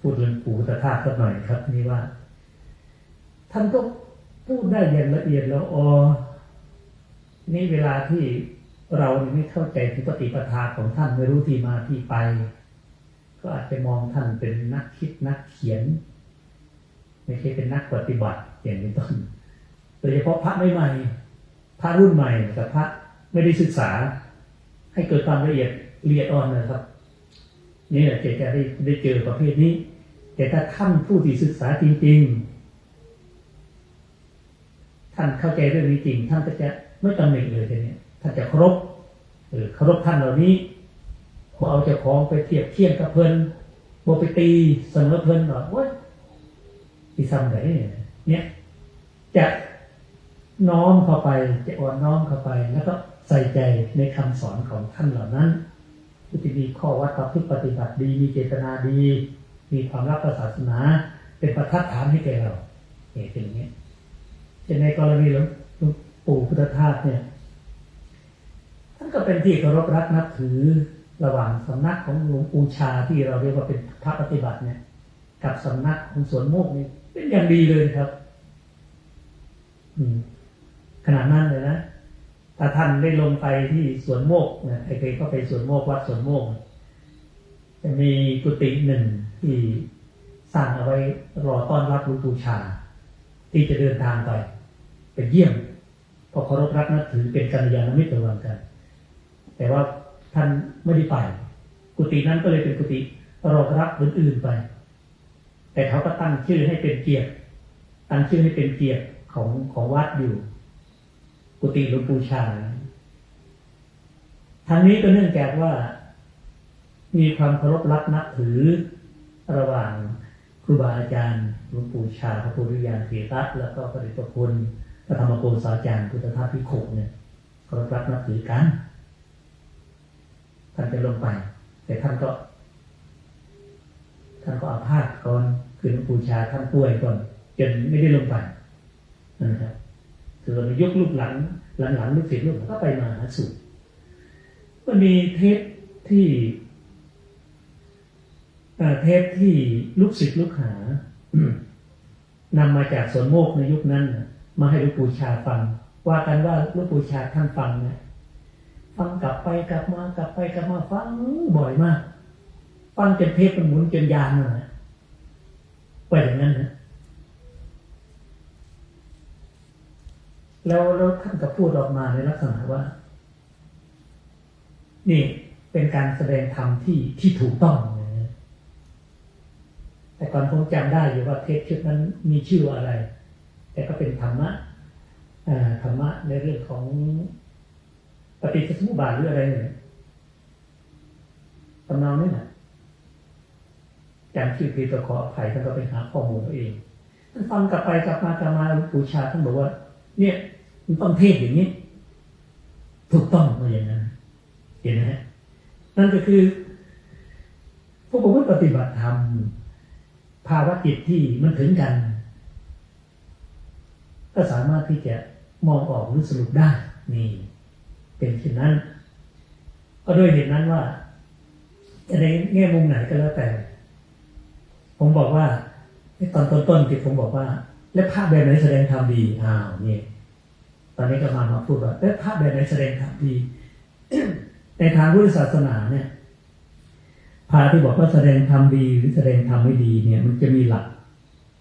พูดเรื่องปู่พุทธทาสสักหน่อยครับนี่ว่าท่านก็พูดได้อย่างละเอียดแล้วนี่เวลาที่เราไม่เข้าใจถึงปฏิปทาของท่านไม่รู้ที่มาที่ไปก็อาจจะมองท่านเป็นนักคิดนักเขียนไม่ใช่เป็นนักปฏิบัติอย่างนี้ต้นโดยเฉพาะพระใหม่พระรุ่นใหม่กับพระไม่ได้ศึกษาให้เกิดความละเอียดอ่อนนะครับนี่แหละจะได้เจอประเภทนี้แต่ถ้าท่านผู้ที่ศึกษาจริงๆท่านเข้าใจเรื่องนี้จริงท่านก็จะไม่ตำหนิเลยทีนี้ท่านจะเคารพท่านเหล่านี้พอเอาเจ้าของไปเทียบเทียงกับเพิ่นบ่ไปตีเสมอเพิ่นหรอกว่าที่ซ้ำไหนเนี่ยจะน้อมเข้าไปจะอ่อนน้อมเข้าไปแล้วก็ใส่ใจในคำสอนของท่านเหล่านั้นผู้ที่มีข้อวัดประพฤติปฏิบัติดีมีเจตนาดีมีความรักศาสนาเป็นประทัดฐานให้แก่เราเป็นอย่างนี้จะในกรณีหลวงปู่พุทธทาสเนี่ยท่านก็เป็นที่เคารพรักนับถือระหว่างสำนักของหลวงปู่ชาที่เราเรียกว่าเป็นพระปฏิบัติเนี่ยกับสำนักของสวนโมกนี่เป็นอย่างดีเลยครับขนาดนั้นเลยนะถ้าท่านได้ลงไปที่สวนโมกนะใครๆก็ไปสวนโมกวัดสวนโมกจะมีกุฏิหนึ่งที่สร้างเอาไว้รอต้อนรับหลวงปู่ชาที่จะเดินทางไปเยี่ยมเพราะเคารพรักนับถือเป็นกัลยาณมิตรระหว่างกันแต่ว่าท่านไม่ได้ไปกุฏินั้นก็เลยเป็นกุฏิรอรับอื่นๆไปแต่เขาก็ตั้งชื่อให้เป็นเกียรติของวัดอยู่กุฏิหลวงปู่ชาทางนี้ก็เนื่องจากว่ามีความเคารพรักนับถือระหว่างครูบาอาจารย์หลวงปู่ชาพระพุทธญาณเถระแล้วก็พระเดชพระคุณพระธรรมโกษาจารย์พุทธทาสภิกขุเนี่ยเคารพรักนับถือกันท่านจะลงไปแต่ท่านก็อาพาธก่อนคือหลวงปู่ชาท่านป่วยก่อนจนไม่ได้ลงไปนะครับส่วนยกลูกหลังลูกศิษย์ลูกก็ไปมาหาสู่ก็มีเทปที่ลูกศิษย์ลูกหานำมาจากสวนโมกในยุคนั้นมาให้หลวงปู่ชาฟังว่ากันว่าหลวงปู่ชาท่านฟังนะฟังกลับไปกลับมาฟังบ่อยมากฟังจนเทปมันหมุนจนยานเลยไปอย่างนั้นนะแล้วท่านก็พูดออกมาในลักษณะว่านี่เป็นการแสดงธรรมที่ถูกต้องนะแต่ก่อนผมจำได้อยู่ว่าเทปชุดนั้นมีชื่อว่าอะไรแต่ก็เป็นธรรมะในเรื่องของ ปฏิจจสมุปบาทหรืออะไรเนี่ยตำนองนี่แหละจำชื่อผิดก็ขออภัยท่านก็ไปหาข้อมูลตัวเองท่านฟังกลับไปกลับมาบูชาท่านบอกว่าเนี่ยมันต้องเทศอย่างนี้ถูกต้องมาอย่างนั้นเห็นไหมฮะนั่นก็คือพวกผมปฏิบัติธรรมภาวะจิตที่มันถึงกันก็สามารถที่จะมองออกหรือสรุปได้นี่เป็นเช่นนั้นก็ด้วยเหตุนั้นว่าในแง่มุมไหนก็แล้วแต่ผมบอกว่าในตอนต้นที่ผมบอกว่าแล้วพระแบบไหนแสดงธรรมดีนี่ตอนนี้ก็มาพูดว่าแล้วพระแบบไหนแสดงธรรมดี ในทางพุทธศาสนาเนี่ยพระที่บอกว่าแสดงธรรมดีหรือแสดงธรรมไม่ดีเนี่ยมันจะมีหลัก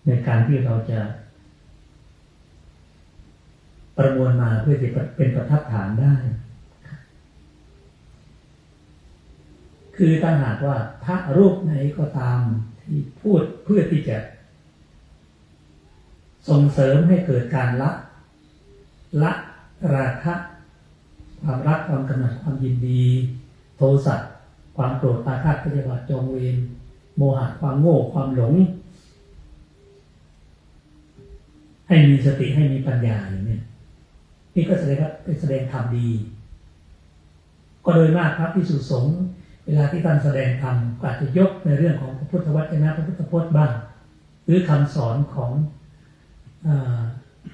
ในการที่เราจะประมวลมาเพื่อจะเป็นประทับฐานได้คือถ้าหากว่าพระรูปไหนก็ตามที่พูดเพื่อที่จะส่งเสริมให้เกิดการละราคะความรักความกำหนัดความยินดีโทสะความโกรธอาฆาตพยาบาทจองเวรโมหะความโง่ความหลงให้มีสติให้มีปัญญาอย่างนี้นี่ก็แสดงว่าเป็นแสดงธรรมดีก็โดยมากพระภิกษุสงฆ์เวลาที่ท่านแสดงธรรมก็อาจจะยกในเรื่องของพระพุทธวจนะพระพุทธพจน์บ้างหรือคำสอนของ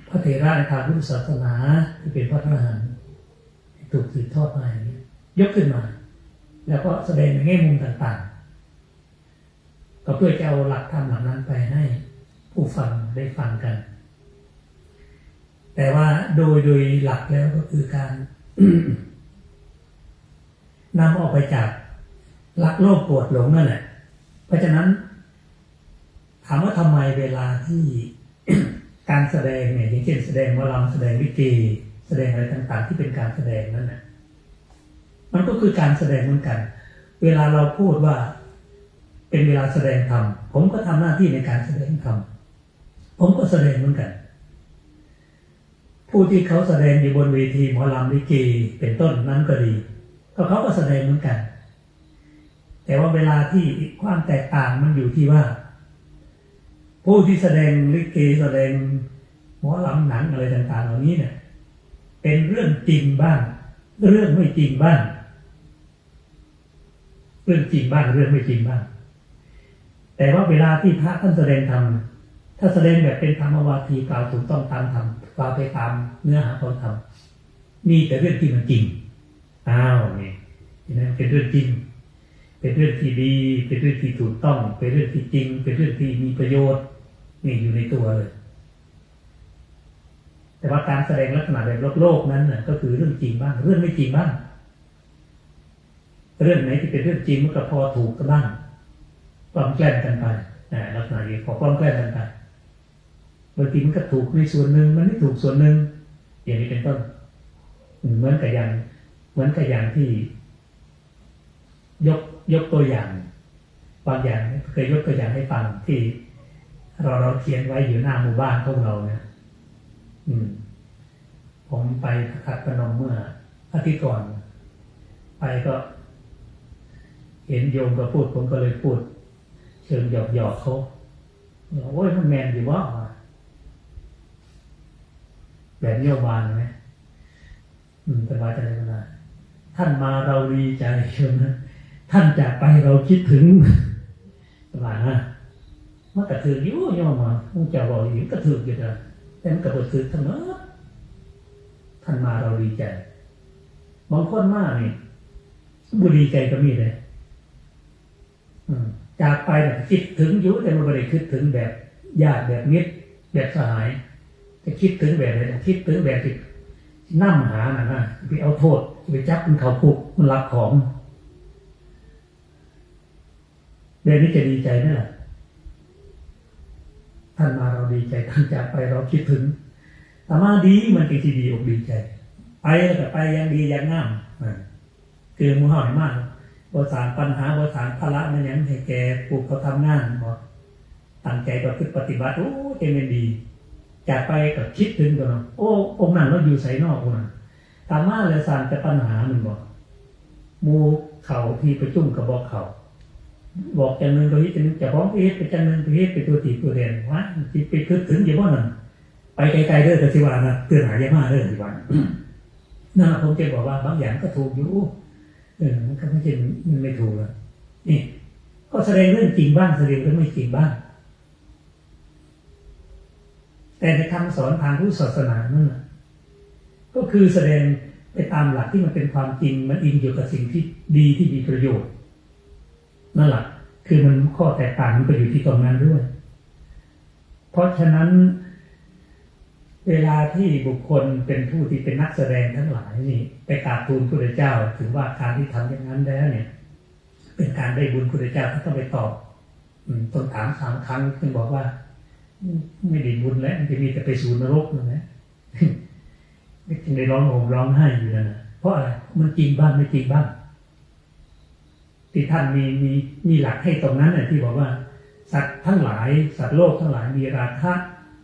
พระเถระในทางพุทธศาสนาที่เป็นพระอรหันต์ถูกสืบทอดมาอย่างนี้ยกขึ้นมาแล้วก็แสดงในแง่มุมต่างๆก็เพื่อจะเอาหลักธรรมเหล่านั้นไปให้ผู้ฟังได้ฟังกันแต่ว่าโดยหลักแล้วก็คือการ นำออกไปจากรักโลภโกรธหลงนั่นแหละเพราะฉะนั้นถามว่าทำไมเวลาที่ การแสดงเนี่ยอย่างเช่นแสดงหมอลำแสดงลิเกแสดงอะไรต่างๆที่เป็นการแสดงนั่นแหละมันก็คือการแสดงเหมือนกันเวลาเราพูดว่าเป็นเวลาแสดงธรรมผมก็ทำหน้าที่ในการแสดงธรรมผมก็แสดงเหมือนกันผู้ที่เขาแสดงอยู่บนเวทีหมอลำลิเกเป็นต้นนั้นก็ดีก็เขาก็แสดงเหมือนกันแต่ว่าเวลาที่ความแตกต่างมันอยู่ที่ว่าผู้ที่แสดงลิเกแสดงหมอลำหนังอะไรต่างๆเหล่านี้เนี่ยเป็นเรื่องจริงบ้างเรื่องไม่จริงบ้างเรื่องจริงบ้างเรื่องไม่จริงบ้างแต่ว่าเวลาที่พระท่านแสดงธรรมถ้าแสดงแบบเป็นธรรมวาทีกล่าวถูกต้องตามธรรมกล่าวไปตามเนื้อหาของธรรมมีแต่เรื่องที่มันจริงนี่นั่นเป็นเรื่องจริงเป็นเรื่องที่ดีเป็นเรื่องที่ถูกต้องเป็นเรื่องที่จริงเป็นเรื่องที่มีประโยชน์นี่อยู่ในตัวเลยแต่ว่าการแสดงลักษณะแบบโลกนั้นน่ะก็คือเรื่องจริงบ้างเรื่องไม่จริงบ้างเรื่องไหนที่เป็นเรื่องจริงมันก็พอถูกกันบ้างปลอมแกล้งกันไปลักษณะนี้พอปลอมแกล้งกันไปบางทีมันก็ถูกในส่วนหนึ่งมันไม่ถูกส่วนหนึ่งอย่างนี้เป็นต้นเหมือนกับอย่างที่ยกตัวอย่างบางอย่างเคยยกตัวอย่างให้ฟังที่เราเขียนไว้อยู่หน้าหมู่บ้านของเราเนี่ยผมไปขัดพนมเมื่ออาทิตย์ก่อนไปก็เห็นโยมก็พูดผมก็เลยพูดเชิงหยอกเขาโอ้ยมันแมนอยู่ว่าแบบโยบานไหมแต่ว่าจะอะไรก็ได้ท่านมาเราดีใจเชิญนะท่านจากไปเราคิดถึงสบายนะมันกระถือยุ่ยมามึงจะบอกอยู่กระถืออยู่นะแต่มันกระถือทั้งนั้นท่านมาเราดีใจบางคนมากนี่บุรีใจก็มีเลยจากไปเนี่ยคิดถึงอยู่แต่มันไม่ได้คิดถึงแบบญาติแบบมิตรแบบสหายจะคิดถึงแบบไหนคิดถึงแบบที่นั่มหานะไปเอาโทษไปจับมันเขาคุกมันรับของแบบนี้จะดีใจไหมล่ะท่านมาเราดีใจท่านจากไปเราคิดถึงแต่มาดีมันเป็นที่ดีอกดีใจไปแล้วก็ไปยังดียังงามคือมือห่อนมากบริสารปัญหาบริสารภาระมันยังให้แกปลูกเขาทำงานบอกตั้งใจประพฤติปฏิบัติโอ้เป็นดีจากไปกับคิดถึงกันโอ้องค์นั้นเราอยู่ใส่นอกองค์นั้น ตามมาเลยสารแต่ปัญหามันบอกมูเขาที่ประจุ่มกับบอกเขาบอกจังหนึ่งตัวนี้จังหนึ่งจะพร้อมเอสไปจังหนึ่งตัวเอสไปตัวตีตัวเรียนวะที่ไปคึกถึงอย่างว่านั่นไปไกลๆเด้อแต่สิว่านะเตือนหายากเด้อสิว่านั่นผมจะบอกว่าบางอย่างก็ถูกอยู่มันก็ไม่ใช่มันไม่ถูกแล้วนี่ก็แสดงเรื่องจริงบ้างแสดงเรื่องไม่จริงบ้างแต่ในคำสอนทางพุทธศาสนานั่นก็คือแสดงไปตามหลักที่มันเป็นความจริงมันอิงอยู่กับสิ่งที่ดีที่มีประโยชน์นั่นแหละคือมันข้อแตกต่างมันก็อยู่ที่ตรงนั้นด้วยเพราะฉะนั้นเวลาที่บุคคลเป็นผู้ที่เป็นนักแสดงทั้งหลายนี่ไปกราบทูลพระพุทธเจ้าถึงว่าการที่ทำอย่างนั้นแล้วเนี่ยเป็นการได้บุญพระพุทธเจ้าก็ต้องไปตอบต้องถาม3 ครั้งจึงบอกว่าไม่ได้บุญแล้วมันจะมีแต่ไปสู่นรกนะจึงได้ร้องห่มร้องไห้อยู่นั่นนะเพราะอะไรมันจริงบ้างไม่จริงบ้างที่ท่านมีหลักให้ตรงนั้นน่ะที่บอกว่าสัตว์ทั้งหลายสัตว์โลกทั้งหลายมีราคะ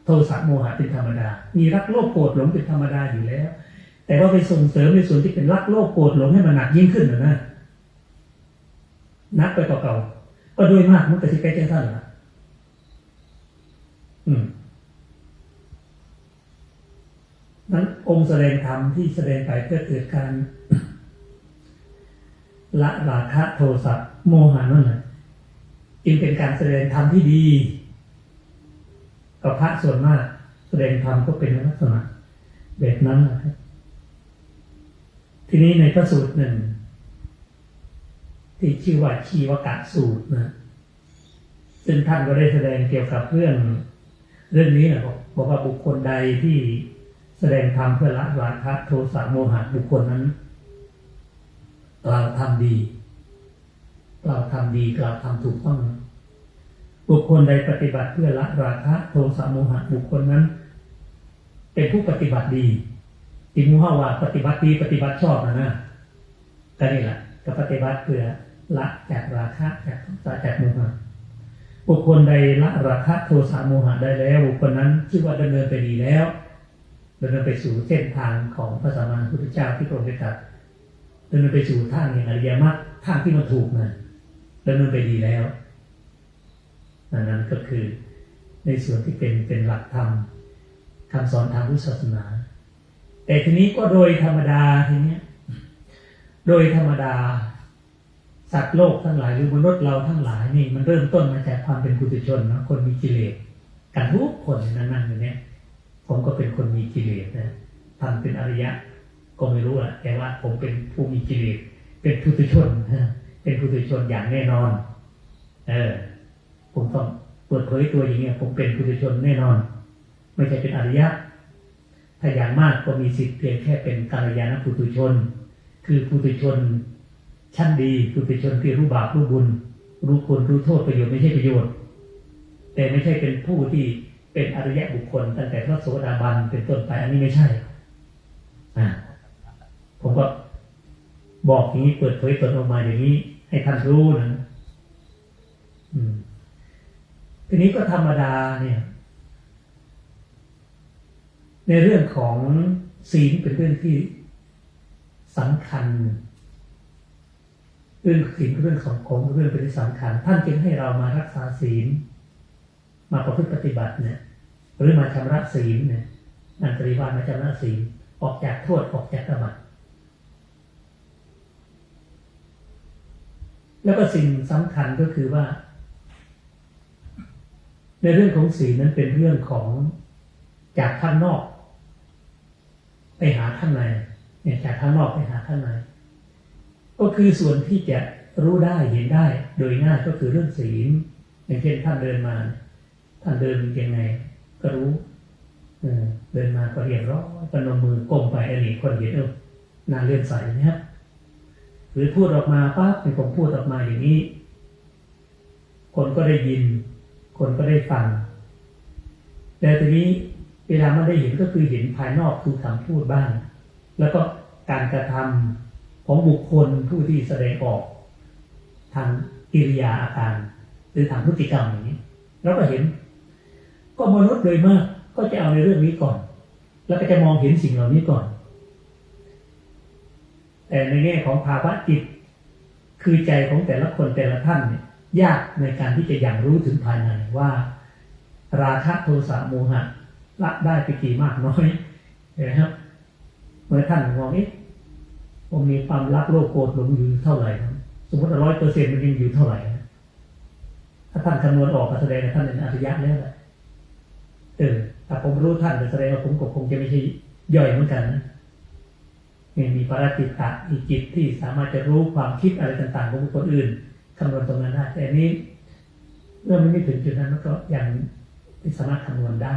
โทสะโมหะเป็นธรรมดามีรักโลภโกรธหลงเป็นธรรมดาอยู่แล้วแต่ว่าไปส่งเสริมในส่วนที่เป็นรักโลภโกรธหลงให้มันหนักยิ่งขึ้นนะนักไปต่อเก่าก็โดยมากมันก็จะไปเจ้าท่านละนั้นองค์แสดงธรรมที่แสดงไปเพื่อเกิดการละราคะโทสะโมหะนั่นแหละจึงเป็นการแสดงธรรมที่ดีกับพระส่วนมากแสดงธรรมก็เป็นลักษณะแบบนั้นนะครับทีนี้ในพระสูตรหนึ่งที่ชื่อว่าชีวกะสูตรนะซึ่งท่านก็ได้แสดงเกี่ยวกับเรื่องนี้นะบอกว่าบุคคลใดที่แสดงธรรมเพื่อละราคะโทสะโมหะบุคคลนั้นเราทำดีเราทำถูกต้องบุคคลใดปฏิบัติเพื่อละราคะโทสะโมหะบุคคลนั้นเป็นผู้ปฏิบัติดีที่มูฮั่ว่าปฏิบัติดีปฏิบัติชอบนะก็นี่แหละก็ปฏิบัติเพื่อละจากราคะจากโทสะจากโมหะบุคคลใดละราคะโทสะโมหะได้แล้วบุคคลนั้นชื่อว่าดำเนินไปดีแล้วดำเนินไปสู่เส้นทางของพระสัมมาสัมพุทธเจ้าที่พระองค์ได้ตรัสดำเนินไปสู่ทางแห่งอริยมรรคทางที่มันถูกนะดำเนินไปดีแล้วนั่นก็คือในส่วนที่เป็นหลักธรรมคำสอนทางพุทธศาสนาแต่ทีนี้ก็โดยธรรมดาทีนี้โดยธรรมดาสัตว์โลกทั้งหลายหรือมนุษย์เราทั้งหลายนี่มันเริ่มต้นมาจากความเป็นปุถุชนนะคนมีกิเลสกันทุกคนนั่นอยู่เนี่ยผมก็เป็นคนมีกิเลสนะทำเป็นอริยะก็ไม่รู้อะแต่ว่าผมเป็นผู้มีกิเลสเป็นปุถุชนเป็นปุถุชนอย่างแน่นอนผมต้องเปิดเผยตัวอย่างนี้ผมเป็นปุถุชนแน่นอนไม่ใช่เป็นอริยะถ้าอย่างมากก็มีสิทธิ์เพียงแค่เป็นกัลยาณปุถุชนคือปุถุชนชั้นดีปุถุชนที่รู้บาปรู้บุญรู้คุณรู้โทษประโยชน์ไม่ใช่ประโยชน์แต่ไม่ใช่เป็นผู้ที่เป็นอริยะบุคคลตั้งแต่พระโสดาบันเป็นต้นไปอันนี้ไม่ใช่ผมก็บอกอย่างนี้เปิดเผยตนออกมาอย่างนี้ให้ท่านรู้นะทีนี้ก็ธรรมดาเนี่ยในเรื่องของศีลเป็นเรื่องที่สำคัญเรื่องศีลเรื่องของเรื่องเป็นที่สำคัญท่านจึงให้เรามารักษาศีลมาประพฤติปฏิบัติเนี่ยหรือมาชำระศีลเนี่ยนั่นปริวาสมาชำระศีลออกจากโทษออกจากอาบัติแล้วก็สิ่งสำคัญก็คือว่าในเรื่องของศีลนั้นเป็นเรื่องของจากข้างนอกไปหาข้างในเนี่ยจากข้างนอกไปหาข้างในก็คือส่วนที่จะรู้ได้เห็นได้โดยง่ายก็คือเรื่องศีลอย่างเช่นท่านเดินมาท่านเดินยังไงก็รู้เดินมาก็เรียบร้อยปนมมือก้มไปอันนี้คนเห็นหน้าเลื่อนใสนะครับหรือพูดออกมาปั๊บเป็นผมพูดออกมาอย่างนี้คนก็ได้ยินคนก็ได้ฟังแต่ทีนี้เวลามันได้เห็นก็คือเห็นภายนอกคือคำพูดบ้างแล้วก็การกระทำของบุคคลผู้ที่แสดงออกทางกิริยาอาการหรือทางพฤติกรรมอย่างนี้เราก็เห็นก็มนุษย์โดยมากก็จะเอาในเรื่องนี้ก่อนแล้วก็จะมองเห็นสิ่งเหล่านี้ก่อน แต่ในแง่ของภาวะจิตคือใจของแต่ละคนแต่ละท่านเนี่ยยากในการที่จะอย่างรู้ถึงภายในว่าราคะโทสะโมหะละได้ไปกี่มากน้อยนะครับเมื่อท่านมองผมมีความรักโลภโกรธหลงอยู่เท่าไหร่สมมติ100%มันยังอยู่เท่าไหร่ถ้าท่านคำนวณออกก็แสดงว่าท่านเป็นอริยะแล้วแหละถ้าผมรู้ท่านจะแสดงว่าผมก็คงจะไม่ใช่ย่อยเหมือนกันนะมีปราจิตตะมีจิตที่สามารถจะรู้ความคิดอะไรต่างๆของบุคคลอื่นคำนวณตรงนั้นได้แต่นี้เมื่อมันไม่ถึงจุดนั้นมันก็ยังไม่สามารถคำนวณได้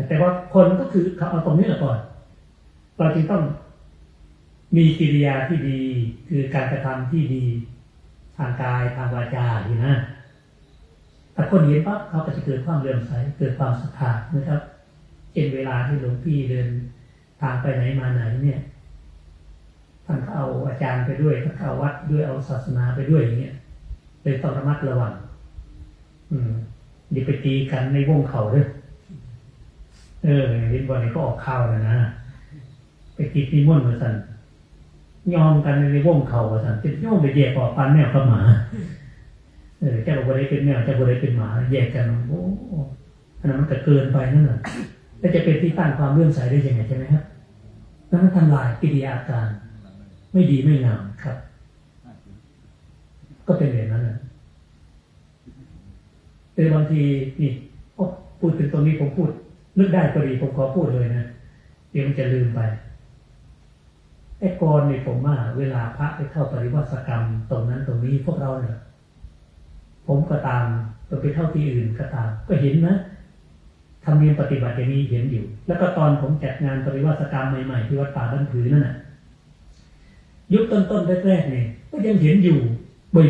แต่ว่าคนก็คือเขาเอาตรงนี้แหละก่อนเราจึงต้องมีกิริยาที่ดีคือการกระทำที่ดีทางกายทางวาจาอยู่นะถ้าคนเห็นปั๊บเขาก็จะเกิดความเลื่อมใสเกิดความศรัทธานะครับเช่นเวลาที่หลวงพี่เดินทางไปไหนมาไหนเนี่ยท่านเอาอาจารย์ไปด้วยท่านเอาวัดด้วยเอาศาสนาไปด้วยอย่างเงี้ยเลยต้องระมัดระวังอย่าไปตีกันในวงเขาด้วยลิ้นบอลนี่ก็ออกข่าวนะไปกินนิมนต์มาสั่นยอมกันในวงเขามาสั่นจะโยมไปแยกออกปันแมวกับหมาเจ้าบุรีเป็นแมวเจ้าบุรีเป็นหมาแยกกันโอ้อันนั้นมันก็เกินไปนั่นแหละแล้วจะเป็นที่ตั้งความเลื่อมใสได้ยังไงใช่ไหมครับนั้นทำลายกิริยาการไม่ดีไม่งามครับ ก็เป็นอย่างนั้นนะแต่บางทีนี่พูดถึงตรงนี้ผมพูดนึกได้พอดีผมขอพูดเลยนะเดี๋ยวมันจะลืมไปไอ้กรเนี่ยผมว่าเวลาพระไปเข้าปริวาสกรรมตรงนั้นตรงนี้พวกเราเนี่ยผมก็ตามไปเข้าที่อื่นก็ตามก็เห็นนะทำเนียมปฏิบัติอย่างนี้เห็นอยู่แล้วก็ตอนผมจัดงานปริวาสกรรมใหม่ๆที่วัดป่าบ้านผือนั่นน่ะยุคต้นๆแรกๆเนี่ยก็ยังเห็นอยู่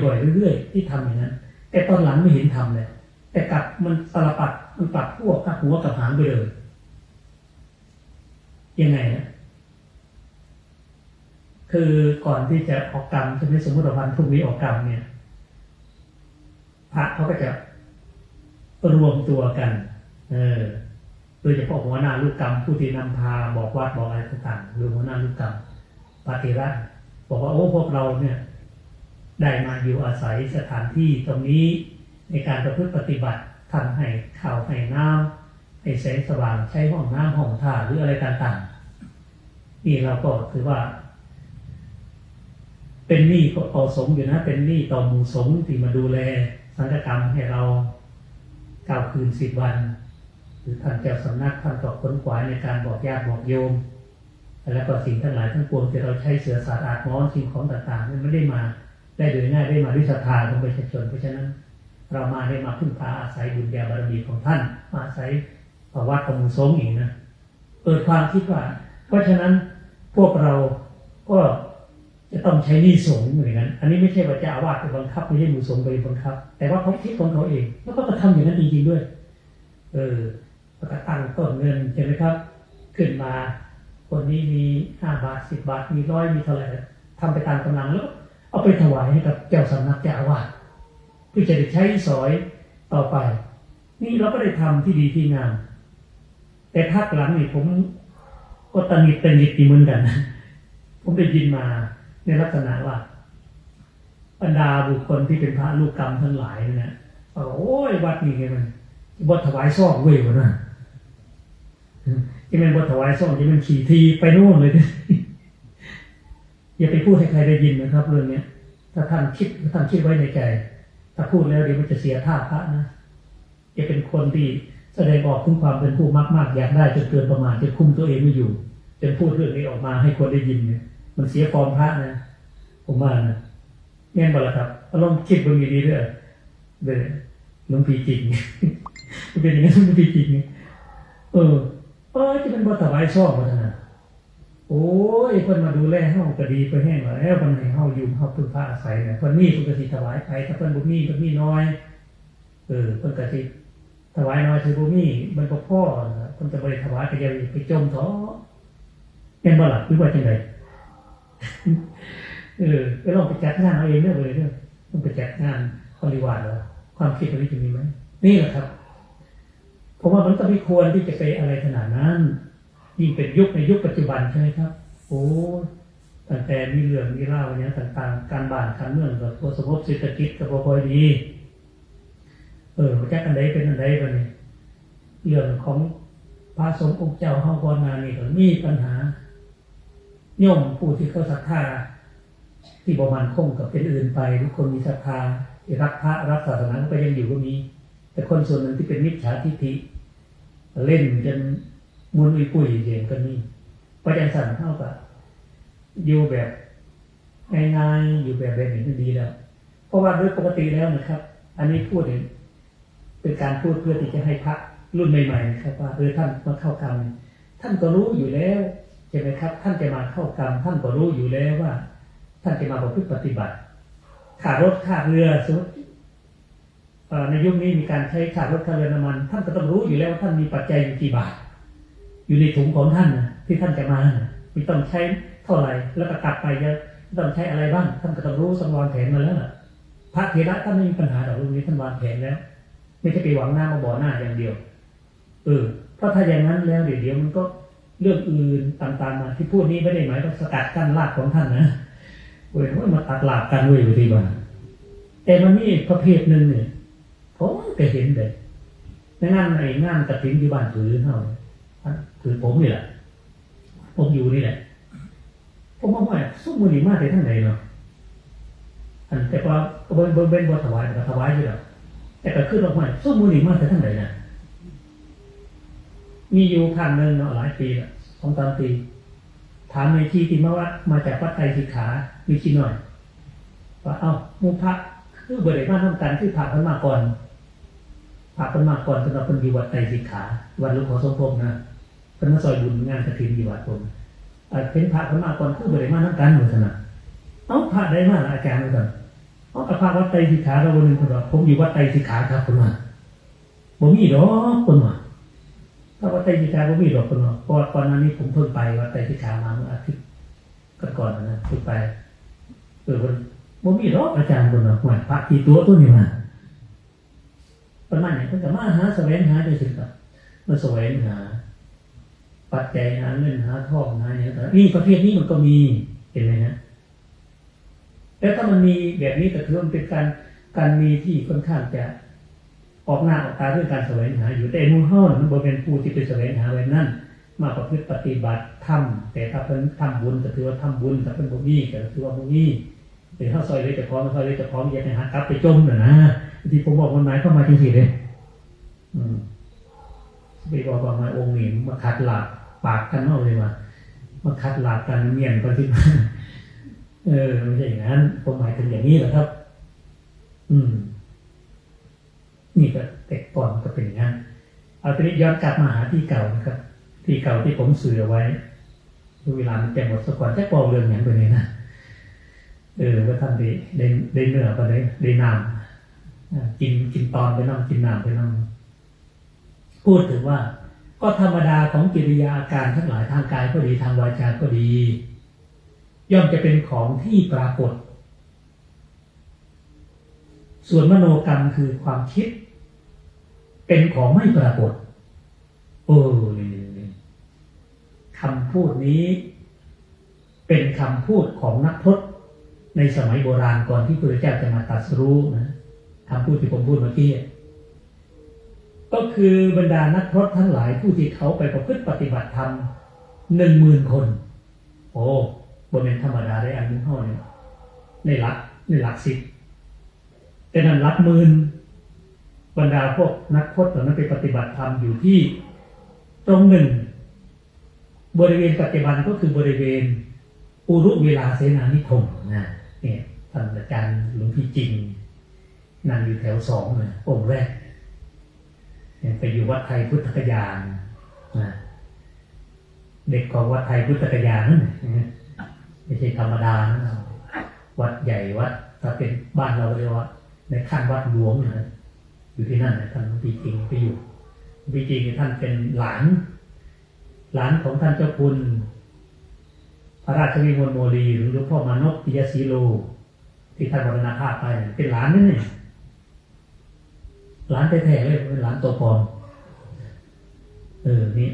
บ่อยๆเรื่อยๆที่ทำอย่างนั้นแต่ตอนหลังไม่เห็นทำเลยแต่กลับมันสลับปัดมันปรับพวกหัวกับหางไปเลยยังไงนะคือก่อนที่จะออกกรรมใช่ไหมสมมติว่าวันพรุ่งนี้ออกกรรมเนี่ยพระเขาก็จะรวมตัวกันโดยเฉพาะหัวหน้าลูกกรรมผู้ที่นำพาบอกวัดบอกอะไรต่างๆหรือหัวหน้าลูกกรรมปฏิรัติบอกว่าพวกเราเนี่ยได้มาอยู่อาศัยสถานที่ตรงนี้ในการประพฤติปฏิบัติทำให้ข้าวให้น้ำให้แสงสว่างใช้ห้องน้ำห้องท่าหรืออะไรต่างๆนี่เราก็ถือว่าเป็นหนี้ต่อสงฆ์อยู่นะเป็นหนี้ต่อหมู่สงฆ์ที่มาดูแลสังฆกรรมให้เรา9 คืน 10 วันหรือท่านเจ้าสำนักท่านก็ค้นขวายในการบอกญาติบอกโยมแล้วก็สิ่งทั้งหลายทั้งปวงที่เราใช้เสือสาดอาดม้อนสิ่งของต่างๆนั้นไม่ได้มาได้โดยง่ายได้มาด้วยศรัทธาของประชาชนเพราะฉะนั้นเรามาได้มาพึ่งพาอาศัยบุญญาบารมีของท่านมาอาศัยประวัติของหมู่สงฆ์อีกนะเปิดความคิดว่าเพราะฉะนั้นพวกเราก็จะต้องใช้หนี้สงฆ์เหมือนกันอันนี้ไม่ใช่ว่าจะอาวาสไปบังคับไม่ใช่หมู่สงฆ์ไปบังคับแต่ว่าเขาคิดของเขาเองแล้วก็ทำอย่างนั้นจริงๆด้วยแล้วก็ตั้งต้นเงินใช่ไหมครับขึ้นมาคนนี้มี5 บาท10 บาทมี100มีเท่าไหร่ทำไปตามกำลังแล้วเอาไปถวายให้กับเจ้าสำนักเจ้าอาวาสเพื่อจะได้ใช้สอยต่อไปนี่เราก็ได้ทำที่ดีที่งามแต่ภาคหลังนี่ผมก็ตันหิดเหมือนกันผมได้ยินมาในลักษณะว่าบรรดาบุคคลที่เป็นพระลูกกรรมทั้งหลายเนี่ยโอ้ยวัดนี่ไงมันบทถวายซ่องเว้ยวะนะที่มันบทถวายซ่องที่มันขี่ทีไปนู่นเลยอย่าไปพูดให้ใครได้ยินนะครับเรื่องนี้ถ้าท่านคิดไว้ในใจถ้าพูดแล้วเดี๋ยวมันจะเสียท่าพระนะจะเป็นคนที่แสดงออกถึงความเป็นผู้มากๆอยากได้จนเกินประมาณจนคุมตัวเองไม่อยู่จนพูดเรื่องนี้ออกมาให้คนได้ยินเนี่ยมันเสียฟอร์มพระนะผมว่านะแง่นบ่ละครับลองคิดบนดีๆด้วยหลวงพี่จริงมันเป็นอย่างนั้นหลวงพี่จริงจะเป็นบทถวายซ่องมานะโอ้ยคนมาดูแลเฮาก็ดีไปแห้งแล้วคนให้เฮาอยู่เฮาพึ่งพาอาศัยเนี่ยคนนี้เพิ่นก็สิถวายไปถ้าเพิ่นบ่มีน้อยเพิ่นก็สิถวายน้อยถือบ่มีมันก็พอเพิ่นจะบ่ได้ถวายก็อย่าไปจมท้อแม่นบ่ล่ะหรือว่าจังได๋ไปลองไปจัดงานเอาเองเด้อต้องไปจัดงานบริวารเหรอความคิดตรงนี้จะมีมั้ยนี่แหละครับผมว่ามันก็ไม่ควรที่จะไปอะไรขนาดนั้นยิ่งเป็นในยุคปัจจุบันใช่ไหมครับโอ้ ตั้งแต่มีเรื่องมีเล่าอย่างต่างๆการบ้านการเมืองกับสงบเศรษฐกิจกับพอดีมาจากอันใดเป็นอันใดกันนี่เรื่องของพระสงฆ์องค์เจ้าเฮาก่อนหน้านี้ก็มีปัญหาโยมผู้ที่เขาศรัทธาที่บ่มั่นคงกับเป็นอื่นไปทุกคนมีศรัทธารักพระรักศาสนาก็ยังอยู่ก็มีแต่คนส่วนหนึ่งที่เป็นมิจฉาทิฏฐิเล่นจนมุนอุยปุยเย็นก็มีประจันสันเท่ากับอยู่แบบง่ายๆอยู่แบบแบบนี้ก็ดีแล้วเพราะว่าโดยปกติแล้วนะครับอันนี้พูดเป็นการพูดเพื่อที่จะให้พระรุ่นใหม่ๆนะครับว่าท่านมาเข้ากรรมท่านก็รู้อยู่แล้วใช่ไหมครับท่านจะมาเข้ากรรมท่านก็รู้อยู่แล้วว่าท่านจะมาประพฤติปฏิบัติค่ารถค่าเรือสมมติในยุคนี้มีการใช้ค่ารถค่าเรือน้ำมันท่านก็ต้องรู้อยู่แล้วว่าท่านมีปัจจัยอยู่กี่บาทอยู่ในถุงของท่านนะที่ท่านจะมามีต้องใช้เท่าไหร่แล้วก็กลับไปจะต้องใช้อะไรบ้างท่านก็ต้องรู้สำรองแผนมาแล้วพระเถระท่านไม่มีปัญหาหรอกเรื่องนี้ท่านวางแผนแล้วไม่ใช่ไปหวังหน้ามาบ่อหน้าอย่างเดียวเพราะถ้าอย่างนั้นแล้วเดี๋ยวมันก็เรื่องอื่นต่างๆมาที่พูดนี้ไม่ได้หมายว่าสกัดกั้นลาภของท่านนะว่ามาตัดลาภกันด้วยวิธีบ้างแต่มันมีประเภทหนึ่งเนี่ยผมก็เห็นเลยในงานกฐินที่บ้านถือเท่าถือผมนี่แหละผมอยู่นี่แหละผมมองว่าสู้มือดีมากเลยทั้งไหนเนาะแต่ว่าเบิ้ลถวายแต่ถวายอยู่แล้วแต่ก็ขึ้นออกมาสู้มือดีมากเลยทั้งไหนนะมีอยู่ครั้งหนึ่งเนาะหลายปีละ2-3 ปีถามในที่มาจากวัดไตรสิกขามีชิ้นหน่อยว่ามูพระคือเบริมาต้องการที่พระพันมาก่อนสำหรับคนอยู่วัดไตรสิกขาวัดหลวงพ่อสมพงษ์นะเป็นมาซอยบุญงานกฐินอยู่วัดผมเป็นพระพันมาก่อนคือเบริมาต้องการเหมือนกันนะพระได้มาอาจารย์เหมือนกันกับพระวัดไตรสิกขาเราวันหนึ่งคนบอกผมอยู่วัดไตรสิกขาครับคนว่าผมมีดอกคนว่าถ้าวัดไตรสิกขาผมมีดอกคนว่าก่อนหน้านี้ผมเพิ่งไปวัดไตรสิกขามาเมื่ออาทิตย์ก่อนนะเพิ่งไปผมมีดอกอาจารย์คนว่าเหมือนพระที่ตัวนี้มาประมาณนี้เพิ่งจะมาหาแสวงหาโดยสิครับมาแสวงหาปัจจัยหาเงินหาทองหาอย่างนี้ประเภทนี้มันก็มีเห็นไหมฮะแล้วถ้ามันมีแบบนี้ก็ถือว่าเป็นการมีที่ค่อนข้างจะออกหน้าออกตาเรื่องการแสวงหาอยู่แต่มูลห้ามันบ่เป็นผู้ที่ไปแสวงหาไว้นั่นมาประพฤติปฏิบัติทำแต่ถ้าเป็นทำบุญก็ถือว่าทำบุญถ้าเป็นบุญนี่ก็ถือว่าบุญนี่แต่ถ้าซอยเลยจะพร้อมซอยเลยจะพร้อมอย่าไปหากลับไปจมนะที่ผมบอกวันไหนเข้ามาจริงๆเลยไปบอกว่ามาองค์นี้มาคัดหลับปากกันนอกเลยว่ามาคัดหลับกันเมียนกันที่ไม่ใช่อย่างนั้นผมหมายถึงอย่างนี้แหละครับนี่ก็แต่ก่อนก็เป็นอย่างนั้นเอาทีนี้ย้อนกลับมาหาที่เก่านะครับที่เก่าที่ผมสื่อเอาไว้เวลามันจะหมดสักวันจะปองเรื่องอย่างไปเลยนะว่าท่านได้เนื้อก็ได้น้ำกินตอนไปน้ำกินน้ำไปน้ำพูดถึงว่าก็ธรรมดาของกิริยาอาการทั้งหลายทางกายก็ดีทางวาจาก็ดีย่อมจะเป็นของที่ปรากฏส่วนมโนกรรมคือความคิดเป็นของไม่ปรากฏคำพูดนี้เป็นคำพูดของนักพจน์ในสมัยโบราณก่อนที่พระพุทธเจ้าจะมาตรัสรู้นะคำพูดที่ผมพูดเมื่อกี้ก็คือบรรดานักพจน์ทั้งหลายผู้ที่เขาไปประพฤติปฏิบัติธรรม 10,000 คนบนเป็นธรรมดาได้อันนึงเท่านี้ในหลัก10แต่นั้นหลักหมื่นบรรดาพวกนักพจน์เหล่านั้นไปปฏิบัติธรรมอยู่ที่ตรงหนึ่งบริเวณปัจจุบันก็คือบริเวณอุรุเวลาเสนานิคมนะเนี่ยท่านอาจารย์หลวงพี่จริงนั่งอยู่แถว2เลยองค์แรกไปอยู่วัดไทยพุทธคยานนะเด็กของวัดไทยพุทธคยานนั่นไม่ใช่ธรรมดานะวัดใหญ่วัดถ้าเป็นบ้านเราเรียกว่าในขั้นวัดหลวงนะอยู่ที่นั่นนะท่านหลวงพี่จริงไปอยู่หลวงพี่จริงท่านเป็นหลานของท่านเจ้าคุณพระราชวิมลโมลีหรือหลวงพ่อมานพปิยศีโลที่ท่านมรณภาพไปเป็นหลานนั่นเนี่ยหลานแท้ๆเลยเป็นหลานตัวปลอมนี่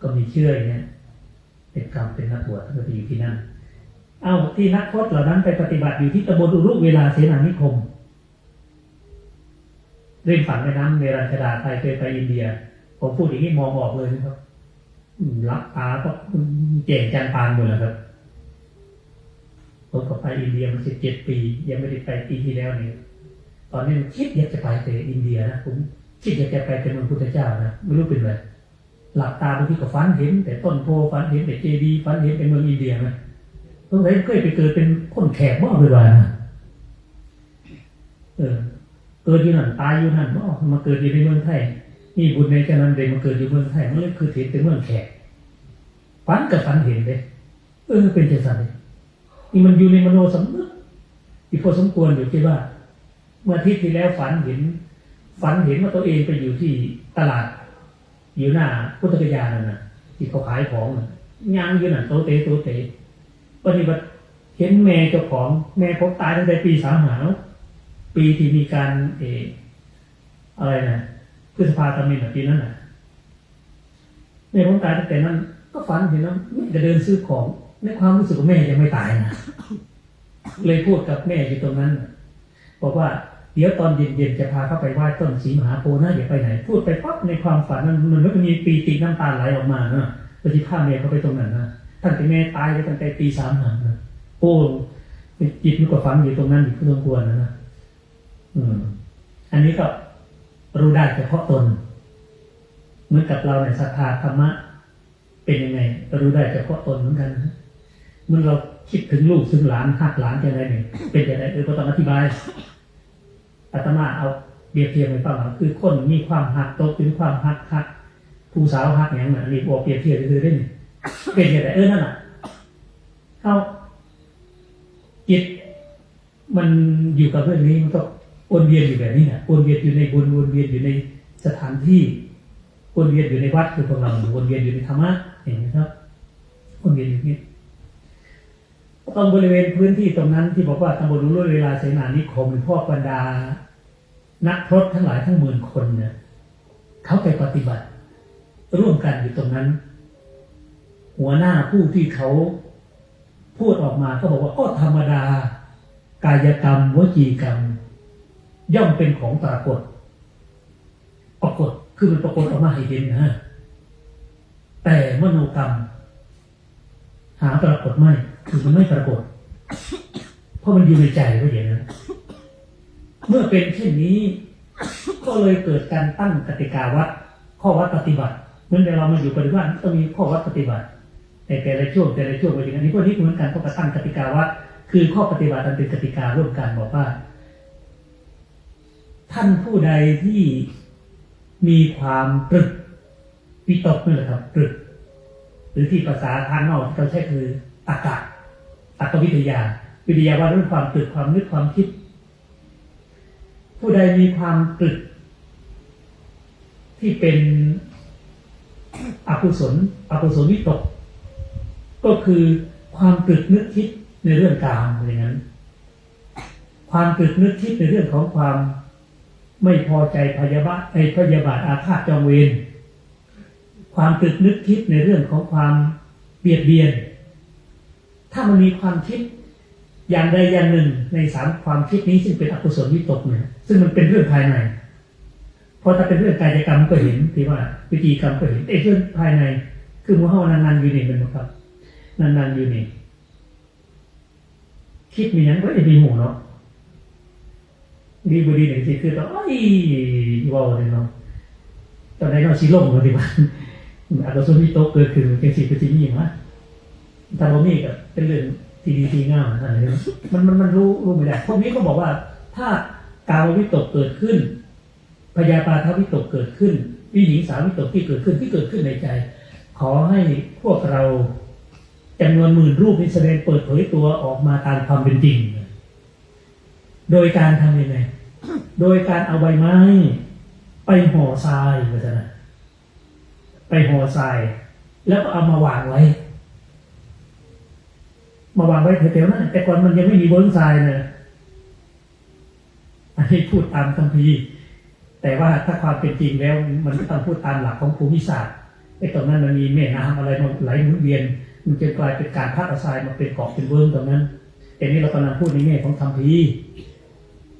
ก็มีเชื่ออย่างเงี้ยเป็นกรรมเป็นนักบวชก็ไปอยู่ที่นั่น เอาที่นักพจน์เหล่านั้นไปปฏิบัติอยู่ที่ตำบลอุรุเวลาเสนานิคมริมฝั่งแม่น้ำเนรัญชดาใครเคยไปอินเดียผมพูดอย่างนี้มองออกเลยนะครับรับตาก็เจ๋งจันปานหมดแล้วครับผมก็ไปอินเดียมา17 ปียังไม่ได้ไปปีที่แล้วนี่ตอนนี้คิดอยากจะไปแต่อินเดียนะผมคิดอยากจะไปเป็นเมืองพุทธเจ้านะไม่รู้เป็นไรหลับตาบางทีก็ฝันเห็นแต่ต้นโพฝันเห็นแต่เจดีย์ฝันเห็นเป็นเมืองอินเดียนะตรงไหนเคยไปเกิดเป็นคนแขกบ้าเลยว่านะเกิดอยู่นั่นตายอยู่นั่นมาเกิดอยู่ในเมืองไทยนี่บุญในการนั้นเด็กมาเกิดอยู่เมืองไทยมันเลยคือเห็นเป็นเมืองแขกฝันกับฝันเห็นเลยเป็นเจสันเลยนี่มันอยู่ในมโนสำนึกที่พอสมควรอยู่ที่ว่าเมื่ออาทิตย์ที่แล้วฝันเห็นว่าตัวเองไปอยู่ที่ตลาดอยู่หน้าพุทธกยานั่นน่ะที่เขาขายของย่างอยู่นั่นโตเตปฏิบัติเห็นแม่เจ้าของแม่ผมตายตั้งแต่ปี35ปีที่มีการอะไรนะพฤษภาคมปีนั้นน่ะแม่ผมตายตั้งแต่นั้นก็ฝันเห็นแล้วจะเดินซื้อของในความรู้สึกของแม่ยังไม่ตายนะเลยพูดกับแม่อยู่ตรงนั้นบอกว่าเดี๋ยวตอนเย็นๆจะพาเข้าไปไหว้ต้นศรีมหาโพธิ์นะอย่าไปไหนพูดไปปั๊บในความฝันมันก็มีปีติน้ำตาไหลออกมาเนาะปฏิภาณแม่เขาไปตรงนั้นนะท่านเป็นแม่ตายไปตั้งแต่ปี35นะโอ้จิตมันก็ฝังอยู่ตรงนั้นอยู่พอสมควรนะอันนี้ก็รู้ได้เฉพาะตนเหมือนกับเราในศรัทธาธรรมะเป็นยังไงก็รู้ได้เฉพาะตนเหมือนกันนะเมื่อเราคิดถึงลูกถึงหลานหักหลานจะอะไรเนี่ยเป็นยังไงก็ต้องอธิบายอาตมาเอาเบียบเทียบไปฟังคือคนมีความหักตกถึงความหักผู้สาวหักอย่างนั้นนี่บอกเปรียบเทียบคือได้เนี่ยเป็นยังไงนั่นแหละเขาจิตมันอยู่กับเรื่องนี้มันก็วนเวียนอยู่แบบนี้นะวนเวียนอยู่ในบุญวนเวียนอยู่ในสถานที่วนเวียนอยู่ในวัดคือพวกเราวนเวียนอยู่ในธรรมะเห็นไหมครับวนเวียนอยู่นี่ตรงบริเวณพื้นที่ตรงนั้นที่บอกว่าตำบลรุ่นเวลาเสนานิคมพวกบรรดานักพรตทั้งหลายทั้งหมื่นคนเนี่ยเขาไปปฏิบัติร่วมกันอยู่ตรงนั้นหัวหน้าผู้ที่เขาพูดออกมาก็บอกว่าก็ธรรมดากายกรรมวจีกรรมย่อมเป็นของปรากฏคือมันปรากฏออกมาให้เห็นนะแต่มโนกรรมหาปรากฏไม่คือมันไม่ปรากฏเพราะมันอยู่ในใจก็อย่างนั้นเมื่อเป็นเช่นนี้ก็เลยเกิดการตั้งกติกาวัดข้อวัดปฏิบัติเหมือนเรามาอยู่ปฏิบัติต้องมีข้อวัดปฏิบัติแต่ละช่วงไปอย่างนี้พวกนี้เหมือนกันก็ตั้งกติกาวัดคือข้อปฏิบัติมันเป็นกติการ่วมกันบอกว่าท่านผู้ใดที่มีความตรึกวิตกนี่แหละครับตรึกหรือที่ภาษาทางนอกที่เขาใช้คือตรรกวิทยาว่าเรื่องความตรึกความนึกความคิดผู้ใดมีความตรึกที่เป็นอกุศลวิตกก็คือความตรึกนึกคิดในเรื่องกามอย่างนั้นความตรึกนึกคิดในเรื่องของความไม่พอใจพยาบาทอาฆาตจองเวรความตรึกนึกคิดในเรื่องของความเบียดเบียนถ้ามันมีความคิดอย่างใดอย่างหนึ่งใน3ความคิดนี้ซึ่งเป็นอกุศลวิตกเนี่ยซึ่งมันเป็นเรื่องภายในเพราะถ้าเป็นเรื่องกายกรรมก็เห็นที่ว่าวิจีกรรมก็เห็นเรื่องภายในคือมัวเฮานานๆอยู่นี่เป็นครับนานๆอยู่นี่คิดมีอย่างก็จะมีหมู่เนาะดีบุรีหนึ่งทีคือต้องว้าวเลยเนาะตอนนี้เราชี้ลงเลยดีกว่าอาจจะส่วนที่โต๊ะเกิดขึ้นเป็นสิ่งที่มีมั้ยแต่เรามีกับเป็นเรื่องที่ดีที่งามอะไรมันรู้ไม่ได้พวกนี้ก็บอกว่าถ้ากามวิตกเกิดขึ้นพยาบาทวิตกเกิดขึ้นวิหิงสาวิตกที่เกิดขึ้นในใจขอให้พวกเราจำนวน10,000 รูปนี้แสดงเปิดเผยตัวออกมาตามความเป็นจริงโดยการทำยังไงโดยการเอาใบไม้ไปห่อทรายไปห่อทรายแล้วก็เอามาวางไว้แถวๆนั้นแต่ก่อนมันยังไม่มีบนทรายนะอันนี้พูดตามคัมภีร์แต่ว่าถ้าความเป็นจริงแล้วมันต้องพูดตามหลักของภูมิศาสตร์ไอ้ตรงนั้นมันมีแม่น้ำอะไรมาไหลหมุนเวียน มันจะกลายเป็นการพักอาศัยมาเป็นเกาะเป็นเวิร์กตรงนั้นแต่นี้เรากำลังพูดในแง่ของคัมภีร์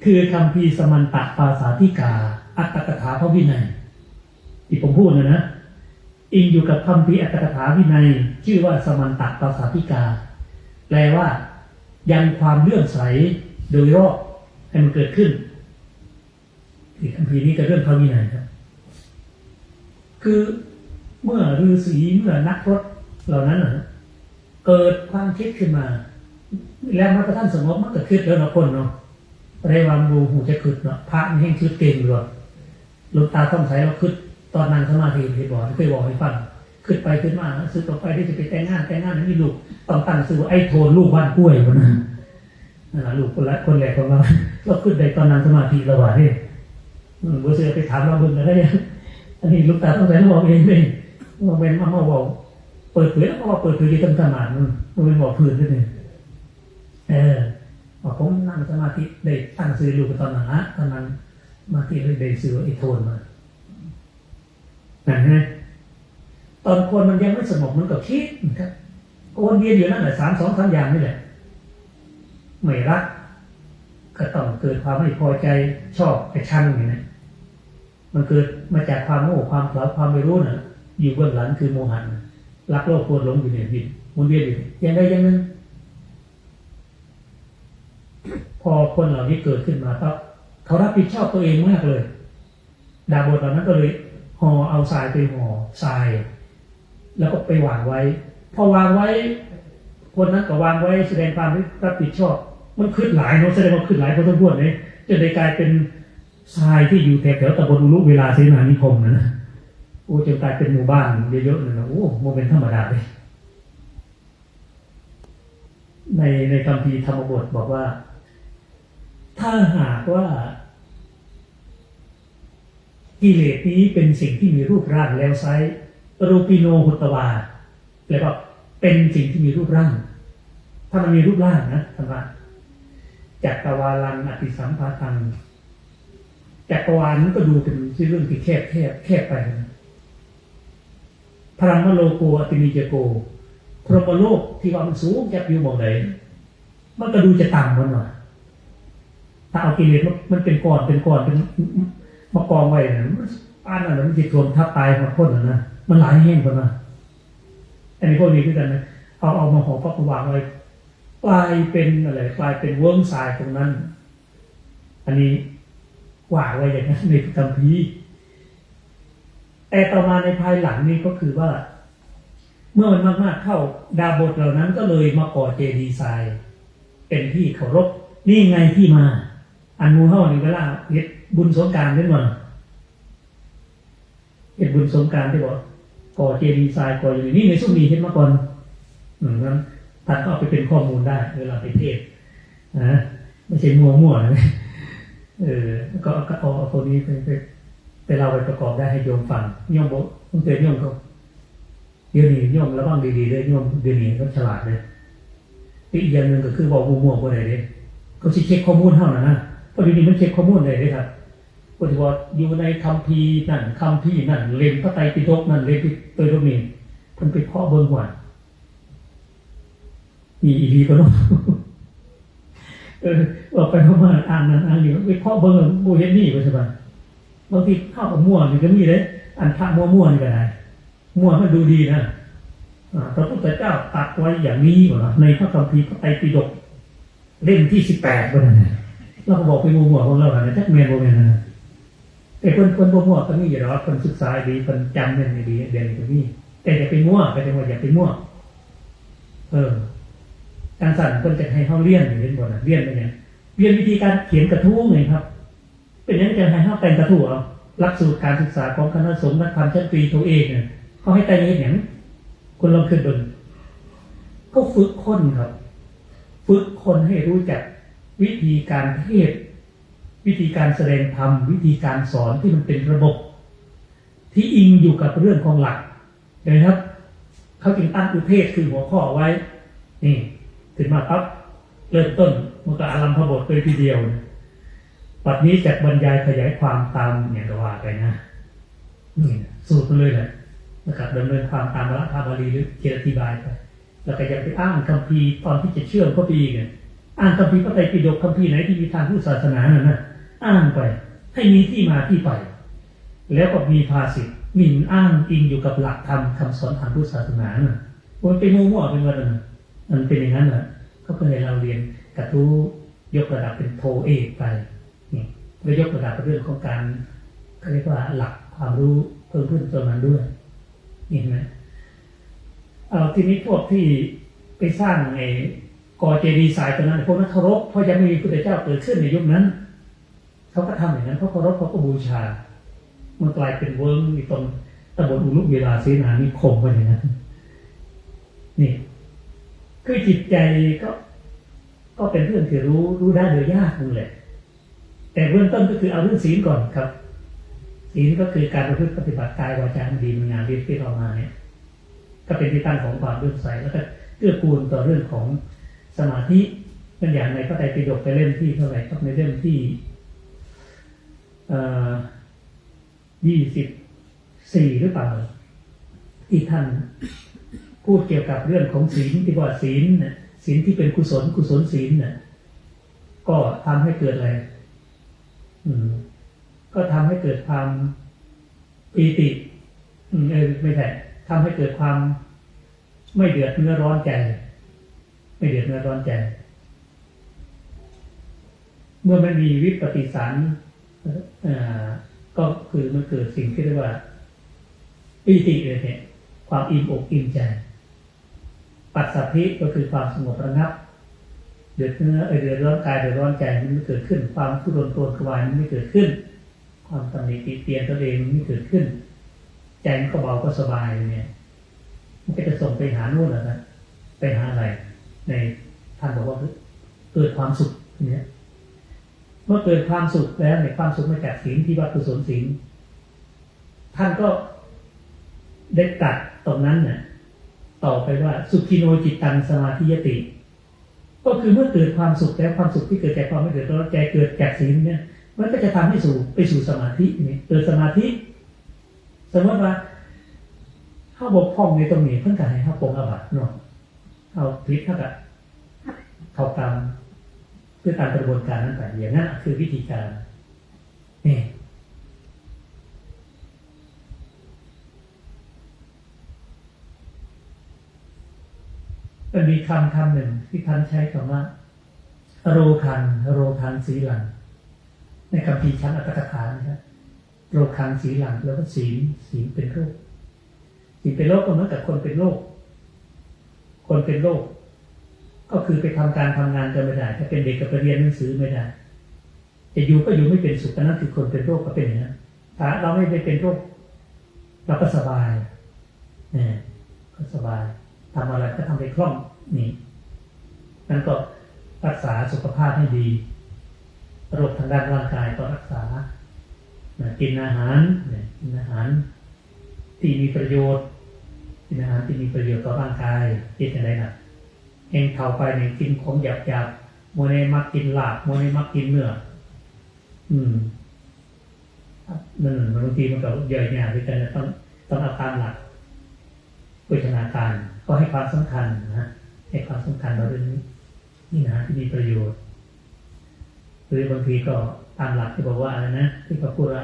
คือคัมภีร์สมันตปาสาธิกาอัตถกถาพระวินัยที่ผมพูดนะอิงอยู่กับคัมภีร์อัตถกถาวินัยชื่อว่าสมันตปาสาธิกาแปลว่ายังความเลื่อมใสโดยรอบให้มันเกิดขึ้นที่คัมภีร์นี้ก็เรื่องพระวินัยครับคือเมื่อฤาษีเมื่อนักพรตเหล่านั้นเกิดความคิดขึ้นมาแล้วมันก็ท่านสงบมันก็คิดแล้วเนาะคนเนาะได้วางดูหูจะคิดเนาะพระนี่ให้คิดเก่งเลยหลวงตาต้องใช้เราคิดตอนนั่งสมาธิที่บอกเคยบอกให้ฟังคิดไปคิดมาซื้อต่อไปที่จะไปแต่งงานนั้นมีลูกต้องตั้งซื้อไอ้โทนลูกบ้านกล้วยคนนั้นลูกคนแรกของเราเราคิดได้ตอนนั่งสมาธิระหว่างนี้เบอร์เสือไปถามเราเบิ่งอะไรอันนี้ลูกตาต้องใช้เราบอกเองเลยเราเป็นมาบอกเปิดเผยแล้วก็ว่าเปิดเผยที่ต้นสมาธิมันเป็นบอกพื้นด้วยเนี่ยบอกผมนั่งสมาธิได้ตั้งซื้อลูกตอนนั้นนะตอนนั้นมาที่ได้ซื้อไอ้โทนมานั่นไงตอนคนมันยังไม่สงบมันก็คิดนะครับวนเวียนอยู่นั่นแหละ3 อย่างนี่แหละไม่รักก็ต้องเกิดความไม่พอใจชอบไอ้ชังอย่างนี้มันเกิดมาจากความโง่ความเผลอความไม่รู้น่ะอยู่เบื้องหลังคือโมหะรักโลภโกรธหลงอยู่เนี่ยวนเวียนอยู่อย่างใดอย่างหนึ่งพอคนเหล่านี้เกิดขึ้นมาปั๊บเขารับผิดชอบตัวเองมากเลยดาบทเหล่านั้นก็เลยห่อเอาทรายไปห่อทรายแล้วก็ไปวางไว้พอวางไว้คนนั้นก็วางไว้แสดงความรับผิดชอบมันขึ้นหลายเนาะแสดงว่าขึ้นหลายพอสมควรเลยจนได้กลายเป็นทรายที่อยู่แถวตำบลอุลุเวลาเสนานิคมนะโอ้จนกลายเป็นหมู่บ้านเยอะๆเลยนะโอ้โมเป็นธรรมดาเลยในคัมภีร์ธรรมบทบอกว่าถ้าหากว่ากิเลสนี้เป็นสิ่งที่มีรูปร่างแล้วไซรูปิโนหุตวาแปลว่าเป็นสิ่งที่มีรูปร่างถ้ามันมีรูปร่างนะธรรมะจักรวาลังอติสัมภาตังจักรวาลนั้นก็ดูเป็นเรื่องที่แคบไปนะพรหมโลโกอตินิจโกพรหมโลกที่ว่ามันสูงแคบอยู่มองไหนมันก็ดูจะต่ำมันหน่อยถ้าเอากิเลสมันเป็นก้อนเป็นมากองไว้นะป้านนั้นมันจิตรวมทับตายมาพ่นนะมันหลายแห่งคนนะอันนี้พวกนี้คือกันนะเอามาห่อพักวางไว้กลายเป็นอะไรกลายเป็นเวิ้งทรายตรงนั้นอันนี้วางไว้อย่างนั้นในคัมภีร์แต่ต่อมาในภายหลังนี้ก็คือว่าเมื่อมันมากๆเข้าดาบทเหล่านั้นก็เลยมาก่อเจดีย์ทรายเป็นที่เคารพนี่ไงที่มาอันมูเฮาในเวลาเฮ็ดบุญสงกรานต์ด้วยมั้งเฮ็ดบุญสงกรานต์ที่บอกก่อเจดีย์ทรายก่ออยู่นี่ในสุนีเฮ็ดมาก่อนนั้นท่านก็เอาไปเป็นข้อมูลได้เวลาไปเทศนะไม่ใช่มั่วๆนะก็เอาคนนี้ไปเล่าไปประกอบได้ให้โยมฟังโยมบอกต้องเตือนโยมเขาเดี๋ยวนี้โยมระวังดีๆเลยโยมเดี๋ยวนี้ก็ฉลาดเลยอีกอย่างหนึ่งก็คือบอกมั่วๆคนไหนเนี่ยเขาเช็คข้อมูลเท่านั้นนะเพราะเดี๋ยวนี้มันเช็คข้อมูลได้เลยครับปฏิวัติอยู่ในคัมภีร์นั่นคัมภีร์นั่นเล่มพระไตรปิฎกนั่นเล่มตัวนี้มันไปเพาะเบิ่งหัวมีอีดีก็ต้องออกไปเข้ามาอ่านนั่นอ่านอยู่ไปเพาะเบิ่งโบเห็นนี่ไปใช่ป่ะบางทีเข้ากับมั่วนี่ก็มีเลยอันพระมั่วนี่ก็ได้มั่วมันดูดีนะพระพุทธเจ้าตัดไว้อย่างนี้หมดนะในพระคัมภีร์พระไตรปิฎกเล่มที่18ก็ได้เราก็บอกไปมั่วของเราเนี่ยจักเมียนโบเมียนนะแต่คนมั่วก็มีอยู่แล้วคนศึกษาดีคนจำเนี่ยดีเด่นก็มีแต่อย่าไปมั่วไปแต่ว่าอย่าไปมั่วการสั่นคนจะให้เขาเลี่ยนอย่างนี้บ่นะเลี่ยนเป็นยังเลี่ยนวิธีการเขียนกระทู้ไงครับเป็นยังจะให้เขาแต่งกระทู้เอาหลักสูตรการศึกษาของคณะสงฆ์นักธรรมชั้นตรีตัวเองเนี่ยเขาให้แต่งอย่างคนลองขึ้นบนก็ฝึกคนครับฝึกคนให้รู้จักวิธีการเทศวิธีการแสดงธรรมวิธีการสอนที่มันเป็นระบบที่อิงอยู่กับเรื่องของหลักนะครับเขาจึงตั้งอุเทศคือหัวข้อไว้นี่ขึ้นมาปั๊บเริ่มต้นมันก็อารัมภบทไปทีเดียวปัจนี้จักบรรยายขยายความตามอย่างที่ว่าไปนะนี่สูตรเลยแหละนะครับดำเนินความตามวรรคบาลีหรือเขียนอธิบายไป แล้วก็อย่าไปอ้างคัมภีร์ตอนที่จะเชื่อมเข้าไปอีกอ้างคัมภีร์พระไตรปิฎกคัมภีร์ไหนที่มีทางพุทธศาสนานั่นนะอ้างไปให้มีที่มาที่ไปแล้วก็มีภาษิตมีอ้างอิงอยู่กับหลักธรรมคำสอนทางพุทธศาสนาน่ะมันเป็นมั่วๆเป็นวันนั้นมันเป็นอย่างนั้นแหละเขาก็ให้เราเรียนกระทู้ยกระดับเป็นโทเอกไปนี่แล้วยกระดับเรื่องของการเขาเรียกว่าหลักความรู้เพิ่มขึ้นตัวนั้นด้วยเห็นไหมทีนี้พวกที่ไปสร้างไอ้ก่อเจดีย์ทรายตรงนั้นพวกนั้นเคารพเพราะยังไม่มีพระเจ้าเกิดขึ้นในยุคนั้นเขาก็ทำอย่างนั้นเพราะเคารพเขาก็บูชามันกลายเป็นเวิร์กตรงตำบลอุลุเวลาเสนานิคมไปอย่างนั้นนี่คือจิตใจก็เป็นเรื่องที่รู้ได้โดยยากนั่นแหละแต่เบื้องต้นก็คือเอาเรื่องศีลก่อนครับศีลก็คือการประพฤติปฏิบัติกายวาจาดีมีงานดีที่เรามาเนี่ยก็เป็นที่ตั้งของความเลื่อมใสแล้วก็เกื้อกูลต่อเรื่องของสมาธิเป็นอย่างในพระไตรปิฎกไปเล่มที่เท่าไหร่ครับในเล่มที่24หรือเปล่าที่ท่านพูดเกี่ยวกับเรื่องของศีลที่ว่าศีลเนี่ยศีลที่เป็นกุศลศีลเนี่ยก็ทำให้เกิดอะไรก็ทำให้เกิดความปีติไม่ใช่ทำให้เกิดความไม่เดือดเนื้อร้อนใจไม่เดือดเนื้อร้อนใจเมื่อมันมีวิปฏิสารก็คือมันเกิดสิ่งที่เรียกว่าปีติเลยเนี่ยความอิ่มอกอิ่มใจปัสสัทธิก็คือความสงบระงับเดือดเนื้อเดือดร้อนกายเดือดร้อนใจมันไม่เกิดขึ้นความทุรนทรกวายมันไม่เกิดขึ้นความตำหนิติเตียนตัวเองมันไม่เกิดขึ้นใจมันก็เบาก็สบายเนี่ยมันก็จะส่งไปหาโน่นนะไปหาอะไรในท่านบอกว่าเกิดความสุขเนี่ยเมื่อเกิดความสุขแล้วในความสุขมาจากศีลที่ว่ากุศลศีลท่านก็ได้ตัดตรงนั้นเนี่ยต่อไปว่าสุขิโนจิตตังสมาธิยติก็คือเมื่อเกิดความสุขแล้วความสุขที่เกิดจากความไม่เดือดร้อนใจเกิดจากศีลเนี่ยมันก็จะทำให้ไปสู่สมาธินี่เกิดสมาธิสมมติว่าถ้าบกพร่องในตรงนี้เพื่อนกันให้เขาปรงอาบัติเนาะเอาพิษเท่ากับเขากรรมเพื่อการกระบวนการนั้นไปอย่างนั้นคือวิธีการนี่มันมีคำหนึ่งที่ท่านใช้คำว่าโรคันสีหลังในคัมภีร์ชั้นอัตถกถานะครับโรคันสีหลังแล้วก็ศีลเป็นโรคศีลเป็นโรคก็เหมือนกับคนเป็นโรคคนเป็นโรคก็คือไปทำการทำงานก็ไม่ได้ถ้าเป็นเด็กก็ไปเรียนหนังสือไม่ได้จะอยู่ก็อยู่ไม่เป็นสุขนั่นคือคนเป็นโรคก็เป็นอย่างนั้นถ้าเราไม่ได้เป็นโรคเราก็สบายเนี่ยก็สบายทำอะไรก็ทำไปคล่องนี่นั่นก็รักษาสุขภาพให้ดีโรคทางด้านร่างกายก็รักษากินอาหารที่มีประโยชน์กินอาหารที่มีประโยชน์ต่อร่างกายกินอะไรนะเองเข้าไปในกินของหยาบโมเนมักกินลาบโมเนมักกินเนื้อนั่นบางทีมันก็ย่อยยากด้วยกันต้องเอาตามหลักโภชนาการก็ให้ความสำคัญนะให้ความสำคัญเราเรื่องนี้นี่นะที่มีประโยชน์หรือบางทีก็ตามหลักที่บอกว่าอะไรนะที่เขาพูดว่า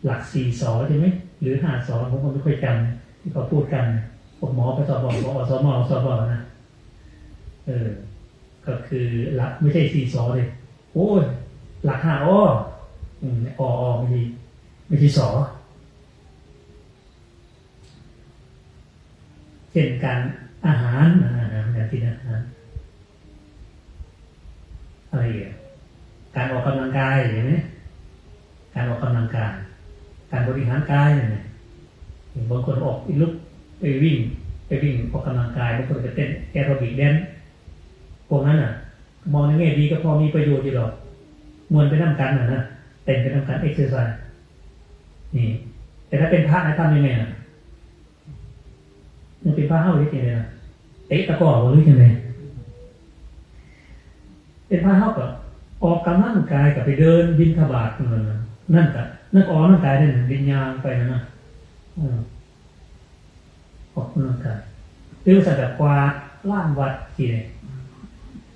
หลัก4 สใช่ไหมหรือ5 สผมก็ไม่ค่อยจำที่เขาพูดกันพวกหมอไปสอบบอกอสมสอบนะก็คือหลักไม่ใช่4 สเลยโอ้ยหลัก5ไม่ใช่สเช่นการอาหารการกินอาหารอะไรอย่างการออกกำลังกายอย่างนี้การออกกำลังกายการบริหารกายเนี่ยบางคนออกลุกไปวิ่งออกกำลังกายบางคนไปเต้นแอโรบิกแดนซ์พวกนั้นมองในแง่ดีก็พอมีประโยชน์อยู่หรอกมวนไปนั่งกันนะเต้นไปนั่งกันเอ็กซ์เซอร์ไซส์นี่แต่ถ้าเป็นพระนะทำยังไงมันเป็นพระเฮ้าหรือยังไงเตะตะกร้อหรือยังไงเป็นพระเฮ้ากับออกกำลังกายกับไปเดินบิณฑบาตนั่นออกกำลังกายได้หนึ่งดินยางไปนะออกกำลังกายหรือว่าแบบกวาด ล่างวัดกี่เนี่ย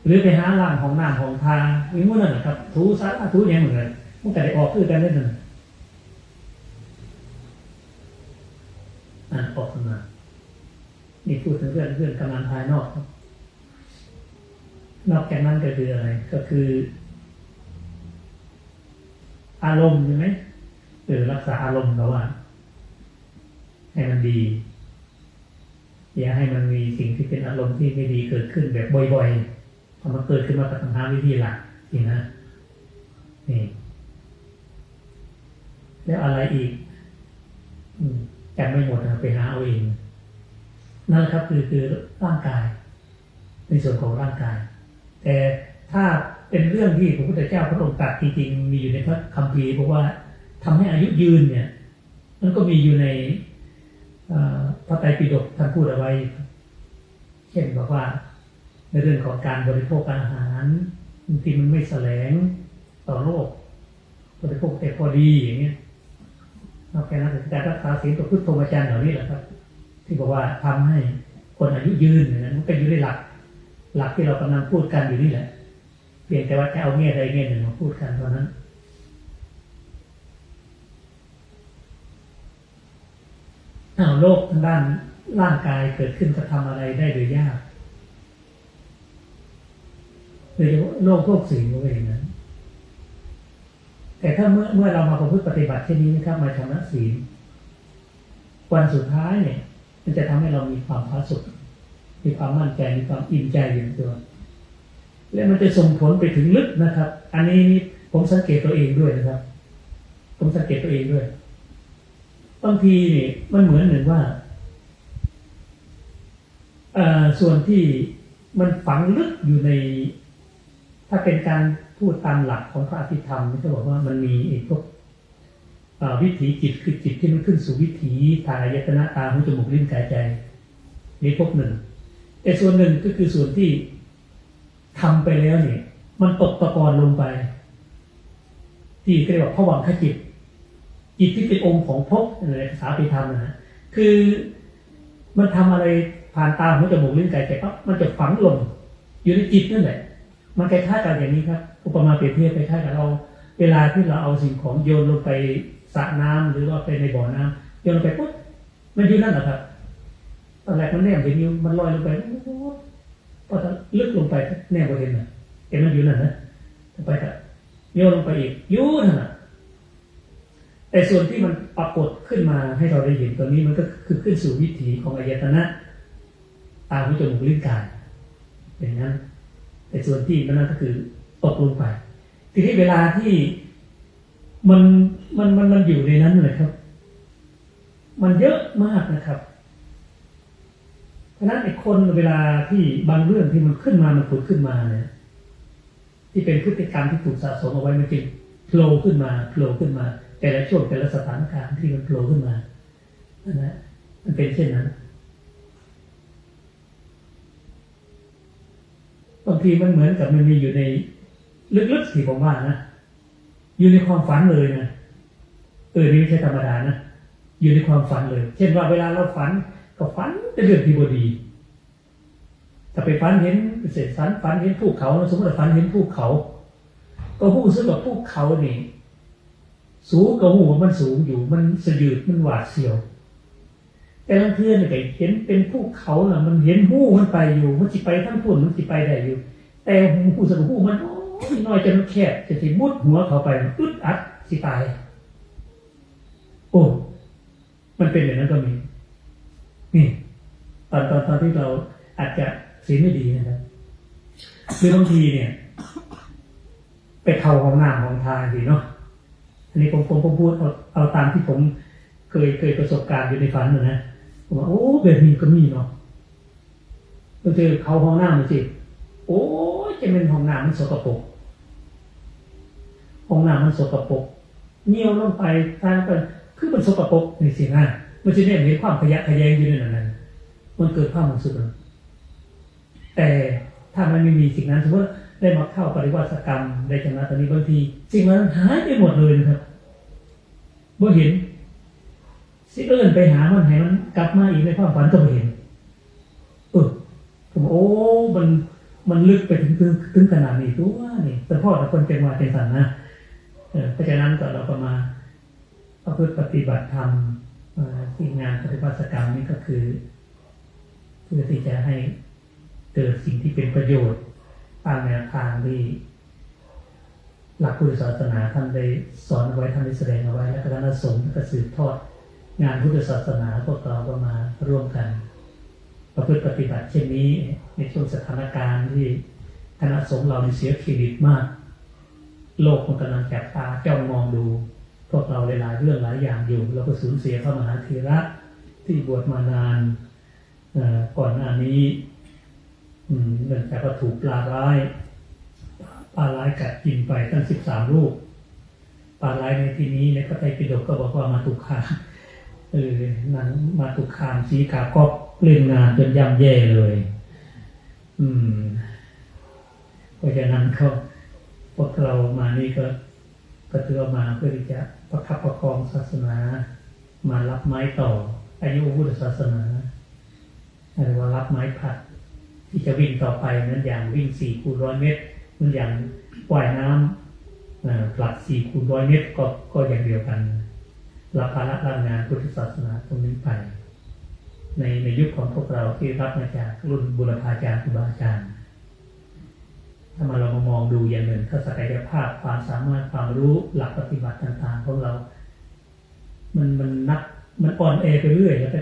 หรือไปหาล่างของน้ำของทางมีมุ่นนั่นนะครับถูสารถูอย่างเหมือนกันมันก็ได้ออกคือกันได้นั่นออกมานี่พูดถึงเรื่องกำลังภายนอกครับนอกจากนั้นก็คืออะไรก็คืออารมณ์ใช่ไหมรักษาอารมณ์เราว่าให้มันดีอย่าให้มันมีสิ่งที่เป็นอารมณ์ที่ไม่ดีเกิดขึ้นแบบบ่อยๆพอมันเกิดขึ้นมาก็ต้องหาวิธีหลักนี่นะนี่แล้วอะไรอีกจำไม่หมดนะไปหาเอาเองนั่นแหละครับคือร่างกายในส่วนของร่างกายแต่ถ้าเป็นเรื่องที่พระพุทธเจ้าพระองค์ตรัสจริงๆมีอยู่ในพระคัมภีร์บอกว่าทำให้อายุยืนเนี่ยมันก็มีอยู่ในพระไตรปิฎกท่านพูดเอาไว้เช่นบอกว่าในเรื่องของการบริโภคอาหารบางทีมันไม่แสลงต่อโรคบริโภคแต่พอดีอย่างเงี้ยนอกจากนั้นการรักษาศีลกับพุทธพรหมจรรย์เหล่านี้แหละครับที่บอกว่าทำให้คนอายุยืนเนี่ยมันเป็นอยู่ในหลักที่เรากำลังพูดกันอยู่นี่แหละเพียงแต่ว่าจะเอาแง่ใดแง่หนึ่งมาพูดกันเท่านั้นโรคทางด้านร่างกายเกิดขึ้นจะทำอะไรได้โดยยากโดยเฉพาะโรคศีลก็เป็นอย่างนั้นแต่ถ้าเมื่อเรามาประพฤติปฏิบัติเช่นนี้นะครับมาชำระศีลวันสุดท้ายเนี่ยมันจะทำให้เรามีความผาสุกมีความมั่นใจมีความอิ่มใจอยู่ในตัวและมันจะส่งผลไปถึงลึกนะครับ อันนี้ผมสังเกตตัวเองด้วยนะครับผมสังเกตตัวเองด้วยบางทีนี่มันเหมือนว่าส่วนที่มันฝังลึกอยู่ในถ้าเป็นการพูดตามหลักของพระอภิธรรมนี่ก็บอกว่ามันมีพวกวิถีจิตคือจิตที่มันขึ้นสู่วิถีทางอายตนะตาหูจมูกลิ้นกายใจนี่พวกหนึ่งแต่ส่วนหนึ่งก็คือส่วนที่ทำไปแล้วเนี่ยมันตกตะกอนลงไปที่เรียกว่าภวังคจิตที่เป็นองค์ของภพในภาษาอภิธรรมนะคือมันทำอะไรผ่านตาหูจมูกลิ้นกายใจปั๊บมันจะฝังลงอยู่ในจิตนั่นแหละมันคล้ายๆกันอย่างนี้ครับอุปมาเปรียบเทียบคล้ายๆกับเราเวลาที่เราเอาสิ่งของโยนลงไปสระน้ำหรือว่าไปในบ่อน้ำโยนลงไปปุ๊บมันอยู่นั่นแหละครับตอนแรกมันแนบเห็นอยู่มันลอยลงไปพอลึกลงไปแนบเห็นนะเห็นมันอยู่นั่นนะไปก็โยนลงไปอีกอยู่นั่นแหละแต่ส่วนที่มันปรากฏขึ้นมาให้เราได้เห็นตัวนี้มันก็คือขึ้นสู่วิถีของอายตนะตาหูจมูกลิ้นกายอย่างนั้นแต่ส่วนที่นั่นก็คือตกลงไปทีนี้เวลาที่มันอยู่ในนั้นเลยครับมันเยอะมากนะครับเพราะนั้นไอ้คนเวลาที่บางเรื่องที่มันขึ้นมามันผุดขึ้นมาเนี่ยที่เป็นพฤติกรรมที่ถูกสะสมเอาไว้มันจึงโผล่ขึ้นมาแต่ละช่วงแต่ละสถานการณ์ที่มันโผล่ขึ้นมานะมันเป็นเช่นนั้นบางทีมันเหมือนกับมันมีอยู่ในลึกๆที่ผมว่านะอยู่ในความฝันเลยนะนี่ไม่ใช่ธรรมดานะอยู่ในความฝันเลยเช่นว่าเวลาเราฝันก็ฝันเป็นเรื่องที่บดีถ้าไปฝันเห็นเศษฝันเห็นภูเขาสมมติว่าฝันเห็นภูเขาก็หู้ซึ่งกับภูเขานี่สูงกับหูว่ามันสูงอยู่มันสะยืดมันหวาดเสียวแต่ละเพื่อนเนี่ยเห็นเป็นภูเขาน่ะมันเห็นหูมันไปอยู่มันจิไปทั้งพุ่นมันจิไปได้อยู่แต่หูสักหูมันน้อยจนแคบจะสิมุดหัวเข้าไปอึดอัดสิตายโอ้มันเป็นอย่างนั้นก็มีนี่ตอนที่เราอาจจะศีลไม่ดีนะครับคือบางทีเนี่ยไปเข้าห้องน้ำห้องทางสิเนาะอันนี้ผมพูดเอาตามที่ผมเคยประสบการณ์อยู่ในฝันนะผมว่าโอ้แบบนี้ก็มีเนาะเราเจอเข้าห้องน้ำมันสิโอ้จะเป็นห้องน้ำมันสกปรกห้องน้ำมันสกปรกเงี้ยวลงไปทางไปคือมันสกปรกในสิ่งนั้นมันจะเนี่ยเห็นความขยะแขยงอยู่ในนั้นมันเกิดความรู้สึกแต่ถ้ามันไม่มีสิ่งนั้นสมมติได้มาเข้าปฏิวัติกรรมได้ชนะตอนนี้บางทีสิ่งนั้นหายไปหมดเลยนะครับบ่เห็นสิไปหามันให้มันกลับมาอีกในความฝันก็ไม่เห็นพระ ผมโอ้มันลึกไปถึงขนาดนี้ตัวนี่แต่พ่อแต่คนเป็นว่าเป็นสันนะเพราะฉะนั้นก็เราก็มาประพฤติปฏิบัติธรรมที่งานปฏิบัติกรรมนี่ก็คือเพื่อที่จะให้เกิดสิ่งที่เป็นประโยชน์ตามแนวทางที่หลักพุทธศาสนาท่านได้สอนเอาไว้ท่านได้แสดงเอาไว้และคณะสงฆ์ก็สืบทอดงานพุทธศาสนาพวกเราก็มาร่วมกันประพฤติปฏิบัติเช่นนี้ในช่วงสถานการณ์ที่คณะสงฆ์เราเสียเครดิตมากโลกมันกำลังจับตาจ้องมองดูพวกเราหลายๆเรื่องหลายอย่างอยู่เราก็สูญเสียพระมหาเถระที่บวชมานานก่อนหน้านี้เนื่องจากว่าถูกปลาร้ายกัดกินไปตั้ง13 ลูกปลาร้ายในที่นี้ในพระไตรปิฎกก็บอกว่ามาตุคามนั้นมาตุคามสีขากอบเล่นงานจนย่ำแย่เลยเพราะฉะนั้นพวกเรามานี่ก็ถือมาเพื่อที่จะประคับประคองศาสนามารับไม้ต่ออายุพุทธศาสนาหรือว่ารับไม้ผัดที่จะวิ่งต่อไปนั้นอย่างวิ่ง4x100 เมตรมันอย่างว่ายน้ำหลัก4x100 เมตรก็อย่างเดียวกันรับภาระรับงานพุทธศาสนาตรงนี้ไปในยุคของพวกเราที่รับมาจากรุ่นบุรพาจารย์ครูบาอาจารย์ถ้ามาเรามามองดูอย่างหนึ่งถ้าศักยภาพความสามารถความรู้หลักปฏิบัติต่างๆของเรามันอ่อนแอไปเรื่อยแล้วก็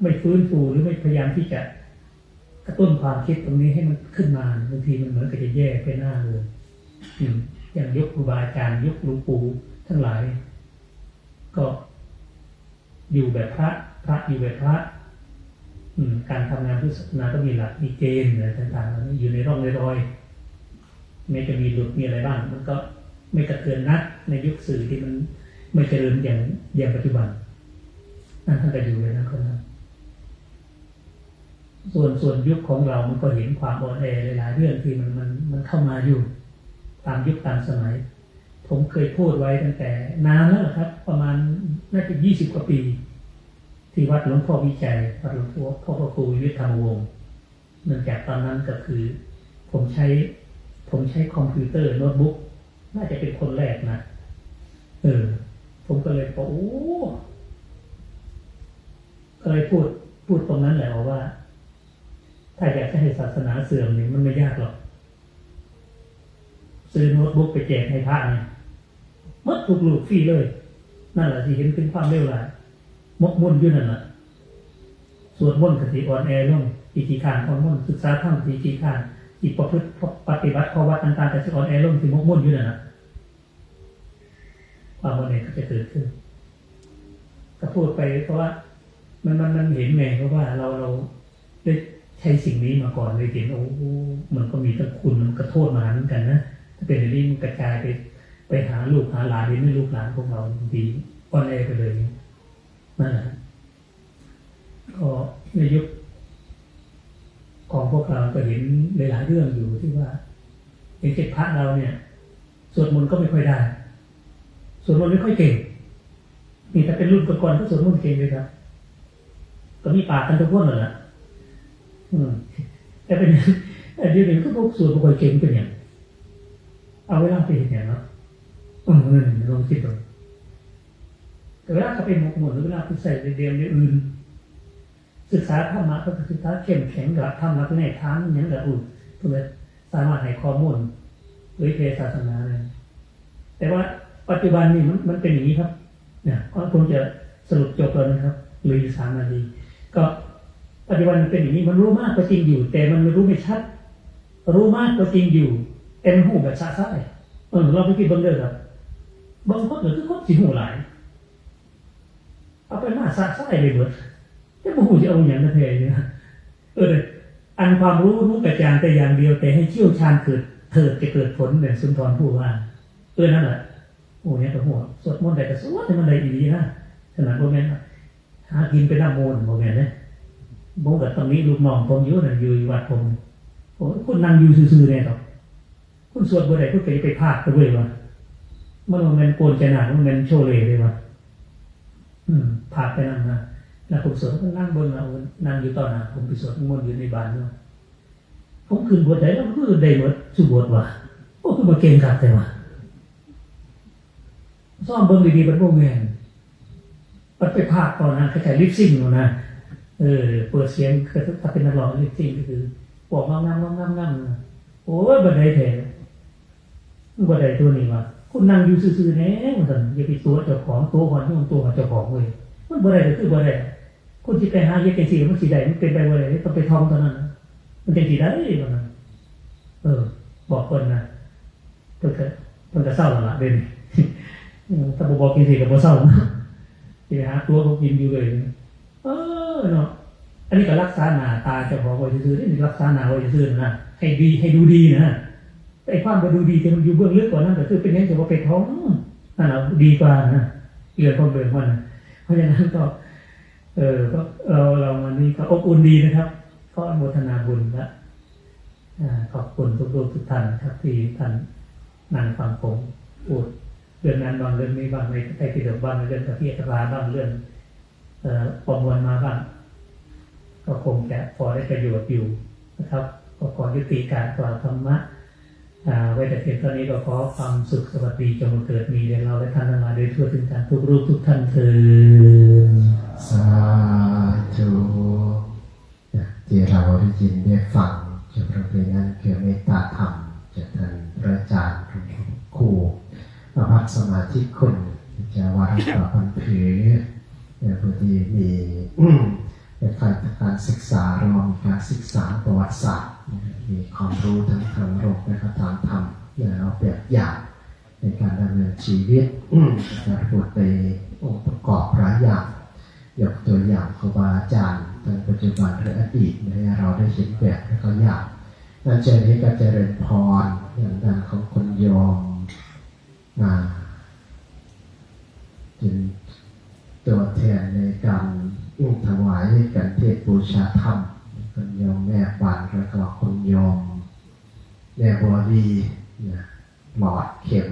ไม่ฟื้นฟูหรือไม่พยายามที่จะกระตุ้นความคิดตรงนี้ให้มันขึ้นมาบางทีมันเหมือนกับจะแย่ไปหน้าเลยอย่างยุคครูบาอาจารย์ยุคหลวงปู่ทั้งหลายก็อยู่แบบพระอยู่แบบพระการทำงานพุทธศาสนาก็มีหลักมีเกณฑ์อะไรต่างๆนี้อยู่ในร่องในรอยไม่จะมีหลุดมีอะไรบ้างมันก็ไม่กระเทือนนักในยุคสื่อที่มันไม่เจริญอย่างปัจจุบันนั่นท่านก็อยู่เลยนะครับส่วนยุคของเรามันก็เห็นความอ่อนแอหลายๆเรื่องที่มันเข้ามาอยู่ตามยุคตามสมัยผมเคยพูดไว้ตั้งแต่นานแล้วครับประมาณน่าจะ20 กว่าปีที่วัดหลวงพ่อวิจัยวัดหลวงพ่อพระครูวิทย์ธรรมวงศ์เนื่องจากตอนนั้นก็คือผมใช้คอมพิวเตอร์โน้ตบุ๊กน่าจะเป็นคนแรกนะผมก็เลยบอกก็เลยพูดตรงนั้นแหละว่าถ้าอยากจะให้ศาสนาเสื่อมเนี่ยมันไม่ยากหรอกซื้อโน้ตบุ๊กไปแจกให้พระเนี่ยมัดถูกลูกฟรีเลยนั่นแหละที่เห็นถึงความเลวร้ายมกมุ่นอยู่นั่นแหละสวดมนต์กติอ่อนแอลงอิทธิการอ่อนมุ่นศึกษาธรรมอิทธิการอีกประพฤติปฏิบัติข้อวัดต่างๆแต่ที่อ่อนแอลงที่มกมุ่นอยู่นั่นแหละความอ่อนแอก็จะเกิดขึ้นก็พูดไปเพราะว่ามันเห็นไงเพราะว่าเราได้ใช้สิ่งนี้มาก่อนเลยเห็นมันก็มีทั้งคุณมันก็โทษมาเหมือนกันนะถ้าเป็นอย่างนี้มันกระจายไปหาลูกหาหลานเห็นไม่ลูกหลานของเราดีอ่อนแอไปเลยนั่นแหละก็ในยุคของพวกเราก็เห็นหลายๆเรื่องอยู่ที่ว่าอย่างเช่นพระเราเนี่ยสวดมนต์ก็ไม่ค่อยได้สวดมนต์ไม่ค่อยเก่งนี่แต่เป็นรุ่นก่อนๆก็สวดมนต์เก่งเลยครับก็มีปากกันทุกคนเลยล่ะแต่เป็นเดี๋ยวนี้ก็พวกสวดไม่ค่อยเก่งเป็นอย่างเอาเวลาไปเห็นอย่างเนาะลองคิดดูแต่เวลาเขาเป็นหมกหมดหรือเวลาเขาใส่เดียมในอื่นศึกษาธรรมะก็ศึกษาเข้มแข็งกับธรรมะในทางอย่างแบบอื่นเพื่อสามารถให้ข้อมูลหรือเทศศาสนาเลยแต่ว่าปัจจุบันนี่มันเป็นอย่างนี้ครับเนี่ยก็คงจะสรุปจบแล้วนะครับหรือ3 นาทีก็ปัจจุบันมันเป็นอย่างนี้มันรู้มากก็จริงอยู่แต่มันรู้ไม่ชัดรู้มากก็จริงอยู่แต่มันหูแบบซาซาเราไปคิดเบิ่งเด้อครับบางคนคือคนสิหูหลายเอาไปมาซาซาเลยเบิดแต่บ่ฮู้จะเอาอย่างนั้นแท้เนี่ยอันความรู้กระจ่างแต่อย่างเดียวแต่ให้เชี่ยวชาญจะเกิดผลเนี่ยสุนทรภู่ว่านั่นแหละเนี่ยก็หัวสวดมนต์ได้ก็สวดให้มันได้ดีนะขนาดบ่แม่นหากินไปน้ำมนต์บ่แม่นเด้บ่ก็ตรงนี้ลูกน้องผมอยู่น่ะอยู่วัดผมคุณนั่งอยู่ซื่อๆแน่ดอกคุณสวดบ่ได้คุณไปพากไปเว้ยว่ามันบ่แม่นโกนใจหน้ามันแม่นโชเลเลยว่าพากไปนั่นนะแล้วผมสวดก็นั่งบนนั่งอยู่ต่อหน้าผมไปสวดมนต์อยู่ในบ้านเนาะ ผมขึ้นบทได้แล้วคือได้หมดสุบทว่ะโอ้คือมาเก่งกัดแต่ว่าซ่อมเบิ้งดีๆมันโมแมนมันไปภาคตอนนั้นคล้ายๆลิปซิ่งอยู่นะเปิดเสียงคือถ้าเป็นนักร้องลิปซิ่งก็คือบอกงามโอ้ยบันไดแถวบันไดตัวนี้ว่ะคุณนั่งอยู่ซื่อๆแน่มันสั่นอย่าไปตัวเจ้าของตัวก่อนที่ของตัวเจ้าของเลยมันบันไดก็คือบันไดคนที่ไปหาเยอะกันสิมันสีใดมันเป็นไปบันไดต้องไปท่องตอนนั้นมันเป็นสีใดมันนั้นบอกคนนะเพิ่งจะเศร้าแล้วล่ะเด่นถ้าบอกกินสิกับบ่เศร้าที่หาตัวเขากินอยู่เลยเนาะอันนี้ก็รักษาหน้าตาเจ้าของไว้ซื่อๆนี่รักษาหน้าไว้ซื่อๆนะให้ดีให้ดูดีนะไอ้ความว่าดูดีที่มันอยู่เบื้องลึกกว่านั้นก็คือเป็นอย่างที่ว่าไปท้องนั่นแหละดีกว่านะเรื่องความเบื่อมันเพราะฉะนั้นก็ก็เราวันนี้ก็อบอุ่นดีนะครับก็อนุโมทนาบุญและขอบคุณทุกท่านครับที่ท่านนั่งฟังผมพูดเรื่องนั้นบางเรื่องนี้บางในไอ้ที่เดือดบ้างเรื่องกับพี่อัตราบ้างเรื่องประมวลมาบ้างก็คงจะพอได้ประโยชน์อยู่นะครับก็ขอยุติการกล่าวธรรมะไว้แต่เพียงเท่านี้ก็ขอความสุขสวัสดีจงเกิดมีแด่เราและท่านทั้งหลายโดยทั่วถึงการทุกรูปทุกท่านเถิดสาธุที่เราได้ยินได้ฟังจากพระเพลงนั้นคือเมตตาธรรมจากท่านพระอาจารย์ครูประภัสสมาธิคุณจะวาระต่อพันผือผู้ที่มีการศึกษารวมการศึกษาประวัติศาสตร์มีความรู้ทั้งทางโลกและทางธรรมเอาแบบอย่างในการดำเนินชีวิตการพูดในองค์ประกอบหลายอย่างยกตัวอย่างครูบาอาจารย์ทั้งปัจจุบันหรืออดีตให้เราได้เห็นแบบและก็อย่างนั่นเจนี้ก็เจริญพรอย่างดังของคนยอมเป็นตัวแทนในการถวายกันเทศบูชาธรรมคนยอมแม่บานแล้วก็คนยอมแม่บัวดีหลอดเข็ม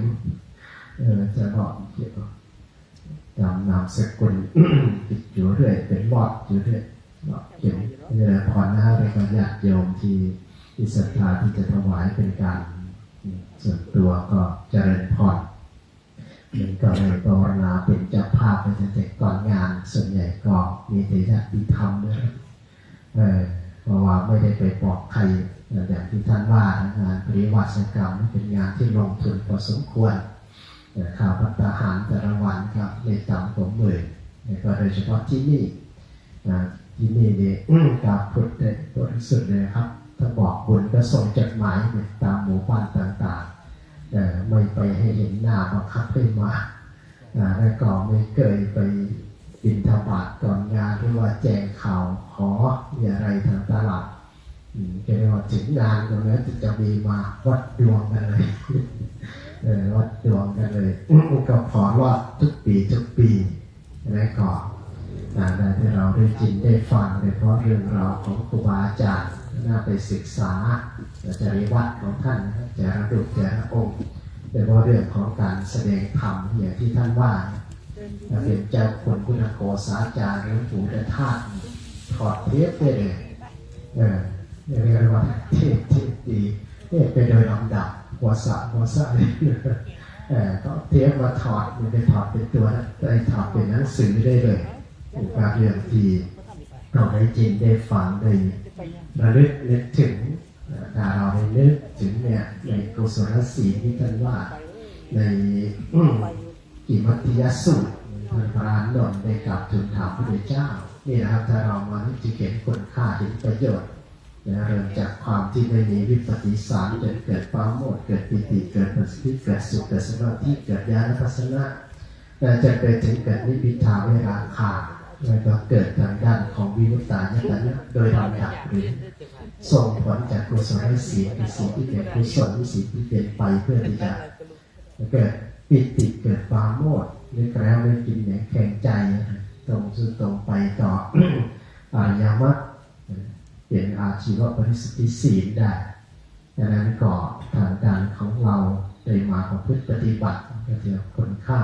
จะหลอดเข็มจำนามสกุล ติดอยู่เรื่อยเป็นหลอดอยู่เรื่อยหลอดเข็มนี่แหละพรหน้าเลยก็ญาติโยมที่ศรัทธาที่จะถวายเป็นการส่วนตัวก็เจริญพรมันก็เลยภาวนาเป็นเจ้าภาพเป็นแต่ก่อนงานส่วนใหญ่ก็มีแต่ญาติธรรมด้วยเพราะว่าไม่ได้ไปบอกใครอย่างที่ท่านว่างานปริวัติกรรมเป็นงานที่ลงทุนพอสมควรข่าวพัฒนาหารแต่ละวันครับในต่ำกว่าหมื่นก็โดยเฉพาะที่นี่เนี่ยการพุทธบริสุทธิ์เลยครับถ้าบอกบุญก็ส่งจดหมายไปตามหมู่บ้านต่างๆไม่ไปให้เห็นหน้าบังคับให้มาแล้วก็ไม่เคยไปบิณฑบาตก่อนงานหรือว่าแจ้งข่าวขอมีอะไรทางตลาดก็เรียกว่าถึงงานตรงนั้นจะมีมาวัดดวงกันเลยวัดดวงกันเลยก็ขอรอดทุกปีแล้วก็ได้ที่เราได้ยินได้ฟังโดยเฉพาะเรื่องราวของครูบาอาจารย์น่าไปศึกษาจริยวัดของท่านแต่ละดุจแต่ละองค์โดยเฉพาะเรื่องของการแสดงธรรมอย่างที่ท่านว่าเป็นเจ้าคุณพุทธโฆษาจารย์หรือปู่เดชธาตุถอดเทปได้เลยเรียกว่าเทปดีไปโดยลำดับหัวสะเลยก็เทปมาถอดมันไปถอดเป็นตัวได้ถอดเป็นหนังสือได้เลยเป็นการเรื่องที่เราได้ยินได้ฟังได้ระลึกนึกถึงถ้าเราได้นึกถึงเนี่ยในกุศลศีลที่ท่านว่าในกิมัตติยสูตรท่านพระอานนท์ได้กลับทูลถามพระพุทธเจ้านี่นะครับถ้าเรามานึกถึงเห็นคุณค่าเห็นประโยชน์เริ่มจากความที่ไม่มีวิปฏิสารจนเกิดความโมดเกิดปิติเกิดปัสสิเกิดสุขเกิดสมาธิเกิดญาณทัศนะจะไปถึงเกิดนิพพิทาเวราคาแล้วก็เกิดทางด้านของวิมุตตายตนะโดยลำดับหรือส่งผลจากกุศลศีลเป็นสิ่งที่เป็นกุศลสิ่งที่เป็นไปเพื่อที่จะเกิดปิติเกิดความโมดนึกแล้วนึกกินเนี่ยแข็งใจตรงสู่ตรงไปต่อ อริยมรรคเป็นอาชีวบริสุทธิศีลได้ดังนั้นก็ทางการของเราได้มาประพฤติปฏิบัติก็จะคุณค่า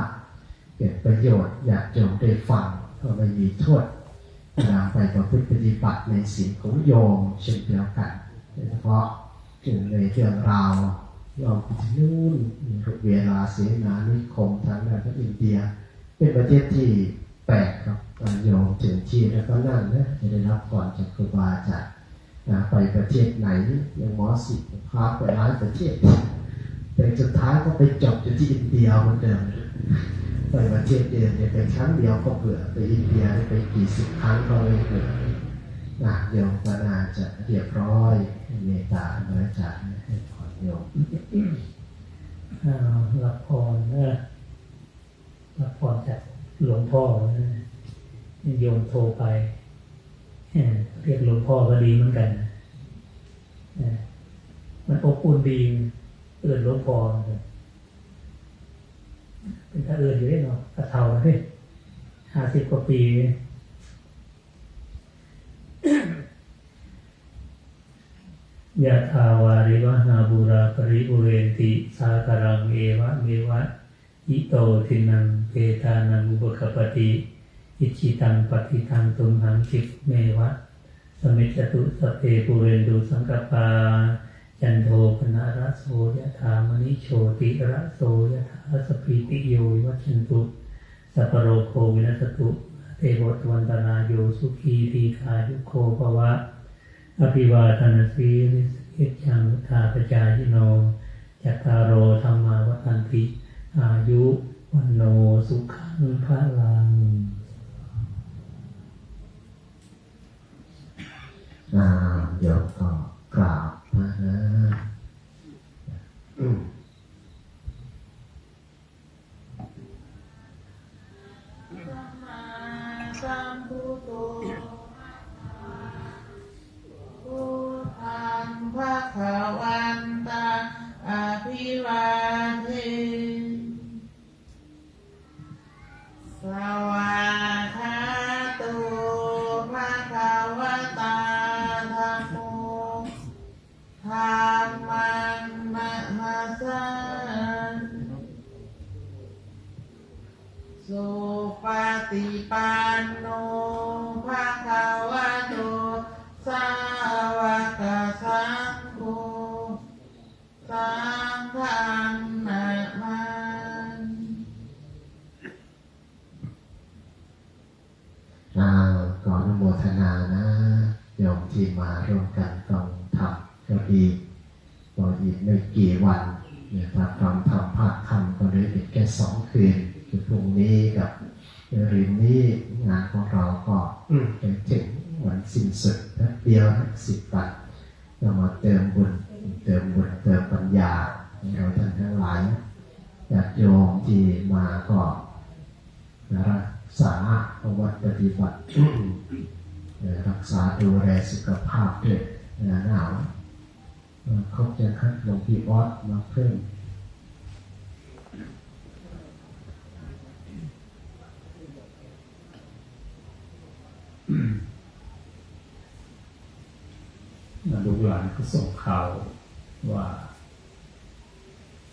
เกิดประโยชน์อยากโยมได้ฟังก็ไม่มีโทษนำไปประพฤติปฏิบัติในศีลของโยมเช่นเดียวกันโดยเฉพาะ จึงในเรื่องราวยอมไปที่นู่นเวลาเสนานิคมทางด้านอินเดียเป็นประเทศที่แปลกครับโยมถึงที่แล้วก็นั่งนะจะได้รับก่อนจากครูบาอาจารย์ไปประเทศไหนอย่างหมอสิพาไปหลายประเทศแต่สุดท้ายก็ไปจบอยู่ที่อินเดียเหมือนเดิมไปประเทศเดียวเนี่ยไปครั้งเดียวก็เบื่อไปอินเดียไปกี่สิบครั้งก็เลยเบื่อโยมก็น่าจะเรียบร้อยเมตตาพระอาจารย์ให้พรโยม รับพรรับพรจากหลวงพ่อโยมโทรไปเรียกหลวงพ่อก็ดีเหมือนกันมันอบอุ่นดีเอิญหลวงพ่อเป็นถ้าเอิญอยู่ได้เนาะกระเทาเลย50 กว่าปียะถาวาริวหาบุราปริปุเรนติสาคารังเอวะเมวะอิโตทินังเปตานังอุปกปติอิจิตังปฏิตังตุมหังคิปเมวะสมิจจตุสเพปุเรนตุสังกปาจันโทปนะระโสยะถามณิโชติระโสยะถาสปิติโยวิวัชชันตุสัพพโรโควินัสตุเทโวตวันตนาโยสุขีทีคายุโคภวะอภิวาทนาสีลิสกิจังวุธาปจายโนจัตตารโอธรรมาวัฏันติอายุวันโนสุขังพลังเดี๋ยวก็กราบนะสัมพุทโธพุทธังภคะวันตังอภิวาเทสวากขาโตภะคะวะตาธัมโมธัมมังนะมาสันสุปฏิปันโนภะคะวะโตสาวกสังโฆสังฆังนะมาก่อนอนุโมทนานะโยมที่มาร่วมกันฟังธรรมก็ดีต่ออีกไม่กี่วันเนี่ยถ้าฟังธรรมภาคธรรมก็เหลืออีกแค่2 คืนคือพรุ่งนี้กับรืนนี้งานของเราก็จะถึงวันสิ้นสุดแป๊บเดียว10 วันเรามาเติมบุญเติมปัญญาให้เราท่านทั้งหลายญาติโยมที่มาก็รักษาประวัติปฏิบัติรักษาดูแลสุขภาพด้วยหนาวครบยังครับหลวงพี่ออสมาเพิ่มลูกหลานก็ส่งข่าวว่า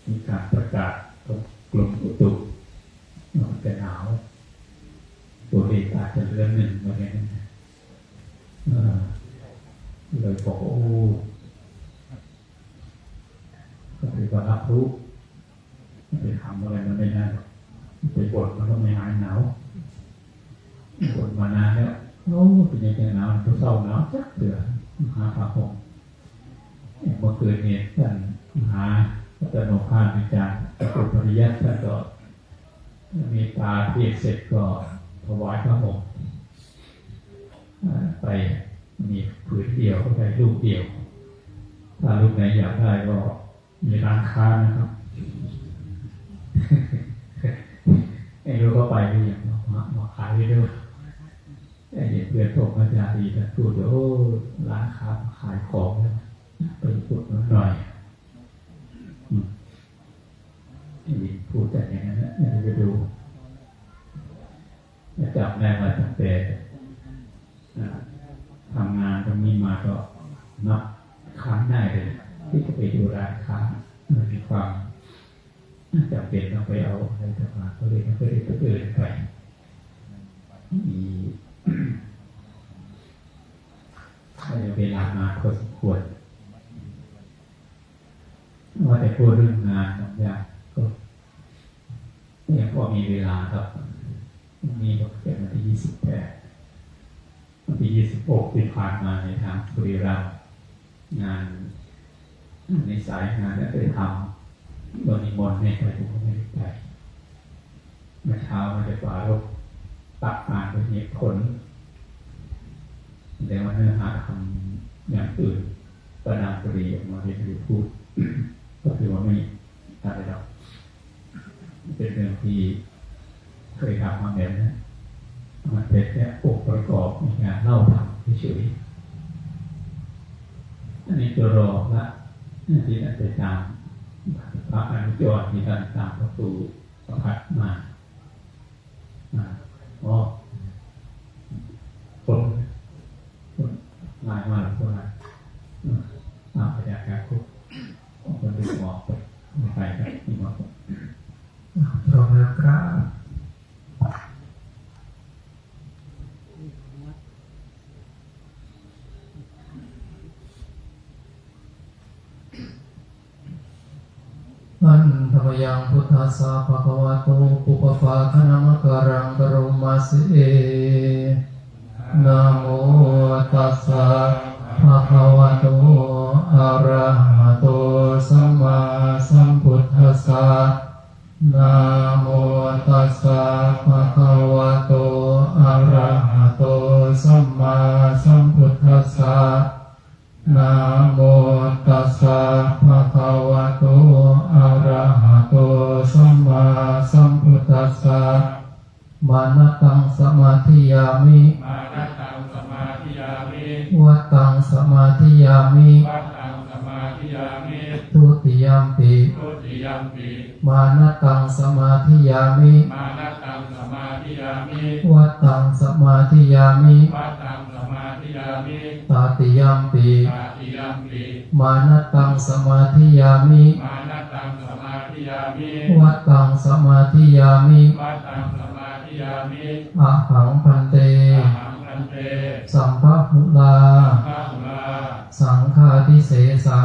มีการประกาศของกรมอุตุจะหนาวตัวเลขอาจจะเลื่อน1มาอย่างนั้นเลยบอกโอ้ก็ถือว่ารับรู้ไปทำอะไรมันไม่ได้ไปบ่นมันก็ไม่หายหนาวบ่นมานานแล้วโอ้เป็นยังไงหนาวตัวเศร้าหนาวจักเดือดหาผ้าห่มเมื่อคืนเนี่ยท่านหาอาจารย์โนภาสอาจารย์ตะกุปริยัติท่านก็มีตาเทียบเสร็จก็ถวายผ้าห่มไปมีผืนเดียวก็ได้ลูกเดียวถ้าลูกไหนอยากได้ก็มีร้านค้านะครับไอ้ลูกก็ไปไม่อย่างมาขายเรื่อยๆไอ้เพื่อนส่งอาจารย์ดีแต่พูดเดี๋ยวร้านค้าขายของไปพูดหน่อยพูดแต่อย่างนั้นนะไปดูจับได้มาตั้งแต่ทำงานตรงนี้มาก็นับค้างได้เลยที่จะไปดูร้านค้ามีความจำเป็นต้องไปเอาอะไรต่างๆก็เลยไม่ได้ตัวอื่นไปมีเวลามาพอสมควร พูดเรื่องงานบางอย่างก็ยังพอมีเวลาครับมีบอกเกิดวันที่28วันที่26ที่ผ่านมาในทางบุรีรัมย์งานในสายงานได้ทำโดยนิมนต์ให้ไปผมก็ไม่ได้ไปเมื่อเช้ามาจากป่ารบตักอ่านเป็นเหตุผลแต่ว่าเนื้อหาทำอย่างอื่นประนามบุรีออกมาไม่ได้พูดก็คือว่าไม่อะไรหรอกเป็นเรื่องที่เคยทำมาแบบนั้นมันเป็นแค่องค์ประกอบในการเล่าทำเฉยๆอันนี้จะรอละที่อาจารย์พระอนุจรที่ท่านตามประตูประพัดมาคนง่ายมากเลยว่าพยากรณ์คุกคนดูหมอกไม่ไปครับที่หมอกพร้อมแล้วครับอันธรรมยังพุทธัสสะภะคะวะโตปุปภาคณมะการังกโรมาสิเอนะโมตัสสะภะคะวะโตอะระหะโตสัมมาสัมพุทธัสสะนะโมตัสสะภะคะวะโตอะระหะโตสัมมาสัมพุทธัสสะนะโมตัสสะภะคะวะโตอะระหะโตสัมมาสัมพุทธัสสะมานะตังสมาธิยามิมานะตังสมาธิยามิ วัตตังสมาธิยามิ วัตตังสมาธิยามิ ทุติยัมปิ ทุติยัมปิ มานะตังสมาธิยามิ มานะตังสมาธิยามิ วัตตังสมาธิยามิ วัตตังสมาธิยามิ ตาติยัมปิ ตาติยัมปิ มานะตังสมาธิยามิ มานะตังสมาธิยามิ วัตตังสมาธิยามิ วัตตังสมาธิยามิ อะหังพันเต อาหังคันเต สัมภะหุลา ภาหุลา สังฆาทิเสสา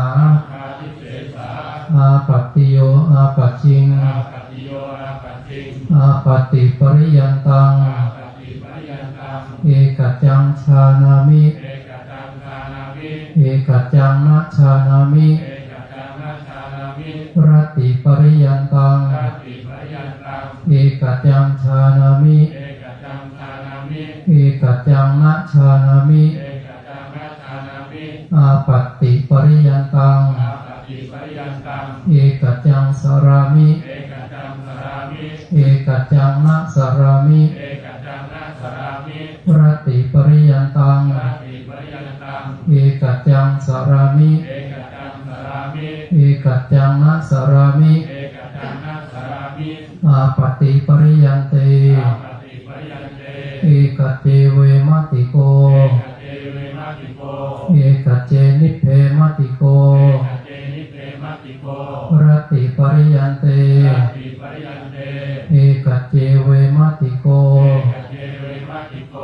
คาทิเสสา อาปัตติโยอาปัจจิง อาปฏิโยอาปฏิง อาปฏิปริยันตัง อาปฏิปริยันตัง เอกัจจังชานามิ เอกตังคานามิ เอกัจจังนะชานามิ เอกตังนาชานามิ รัตติปริยันตัง ทัตติปริยันตัง เอกัจจังชานามิ เอกตังคานามิ เอกัจจังนะชานามิ เอกตังนาชานามิ อาปัตติปริยันตัง อาปฏิปริยันตัง เอกัจจังสารามิ เอกตังสารามิ เอกัจจังนะสารามิ เอกตังนาสารามิ รัตติปริยันตัง ทัตติปริยันตัง เอกัจจังสารามิ เอกตังสารามิ เอกัจจังนะสารามิ เอกตังนาสารามิ อาปฏิปริยันเต อาปฏิปริยันเต เอกัจเจเวมติโก เอกเตเวมาติโก เอกัจเจนิพเพมติโก เอกเตนิเพมาติโก รัตติปริยันเต ทัตติปริยันเต เอกัจเจเวมติโก เอกเตเวมาติโก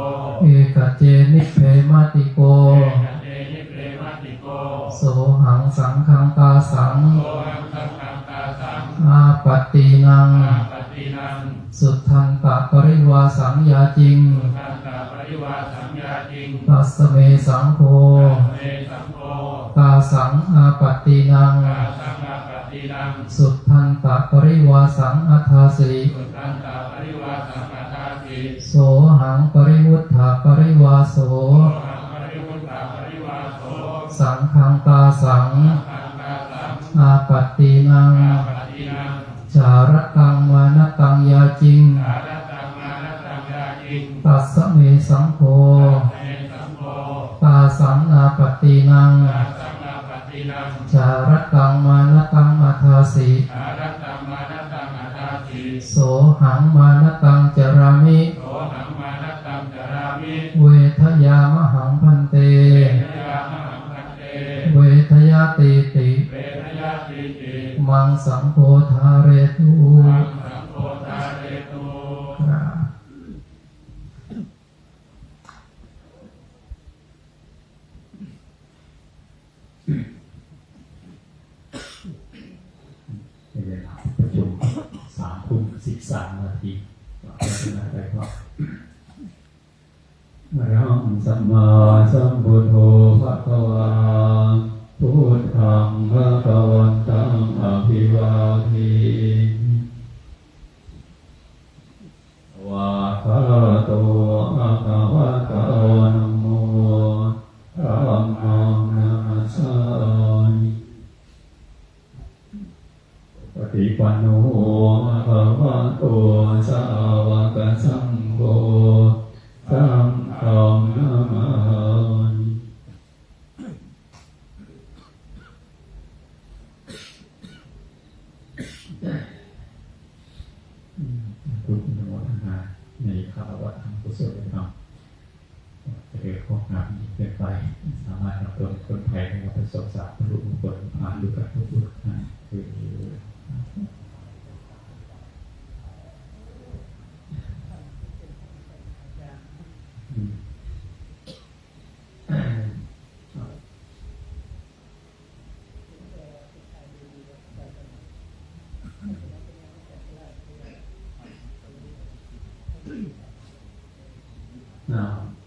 เอกัจเจนิพเพมติโก เอกเตนิเพมาติโก โสหังสังฆังตาสัง โสหังสังฆังตาสัง อาปตินัง อาปฏินัง สุทธังตะปริวาสังยาจิง ทัตตาปริวาสัญญาจริง ตัสเมสังโฆ เมสังโฆ ตาสังอาปตินัง ตาสังอาปฏินัง สุทธันตะปริวาสังอัฏฐาสิ สุตันตาปริวาสังฆาทาติ โสหังปริวุฒาปริวาโส โสหังปริวุตตาปริวาโส สังฆังตาสัง ทังตาสัง อาปตินัง อาปฏินัง จารตังมานตังยาจิง อารัตตังมานัตตังยาจิง ตัสเมสังโฆ เมสังโฆ ตาสังอาปตินัง ตาสังอาปฏินัง จารตังมานตังอัฏฐาสิ อารัตตังมานัตตังอาทาติ โสหังมานตังจารามิ โสหังมานัตตังจารามิ เวทยามหังพันเต เวทยามหังคันเต เวทยาติติ เวทยาติติ มังสังโฆทาเรตุ มังสังโฆทาเรตุ ก 9:13 นาทีเราจะมาไปครับอะระหังสัมมาสัมพุทโธภะคะวาพุทธังภะคะวันตังอภิวาเทวะคะโตอะคะวะโตนะโมธัมมังนัมมัสสามิปฏิปันโนภะคะวะโตสาวกสังโฆสังฆังนามามิพุทธโมทนาในข้าวัดทางกุศลธรรมจะเกิดพวกงานนี้เป็นไปสามารถนำตัวคนไทยให้ประสบสารบรรลุมงคลผ่านดูการทุกข์นั้นคือ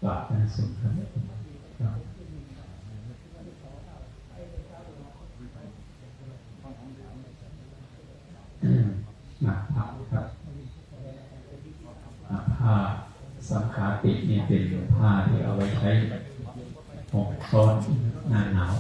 ปากเป็นสุขครับหนักผ้าครับผ้าสังขาตินี่เป็นผ้าที่เอาไว้ใช้ห่มซ้อนหน้าหนาว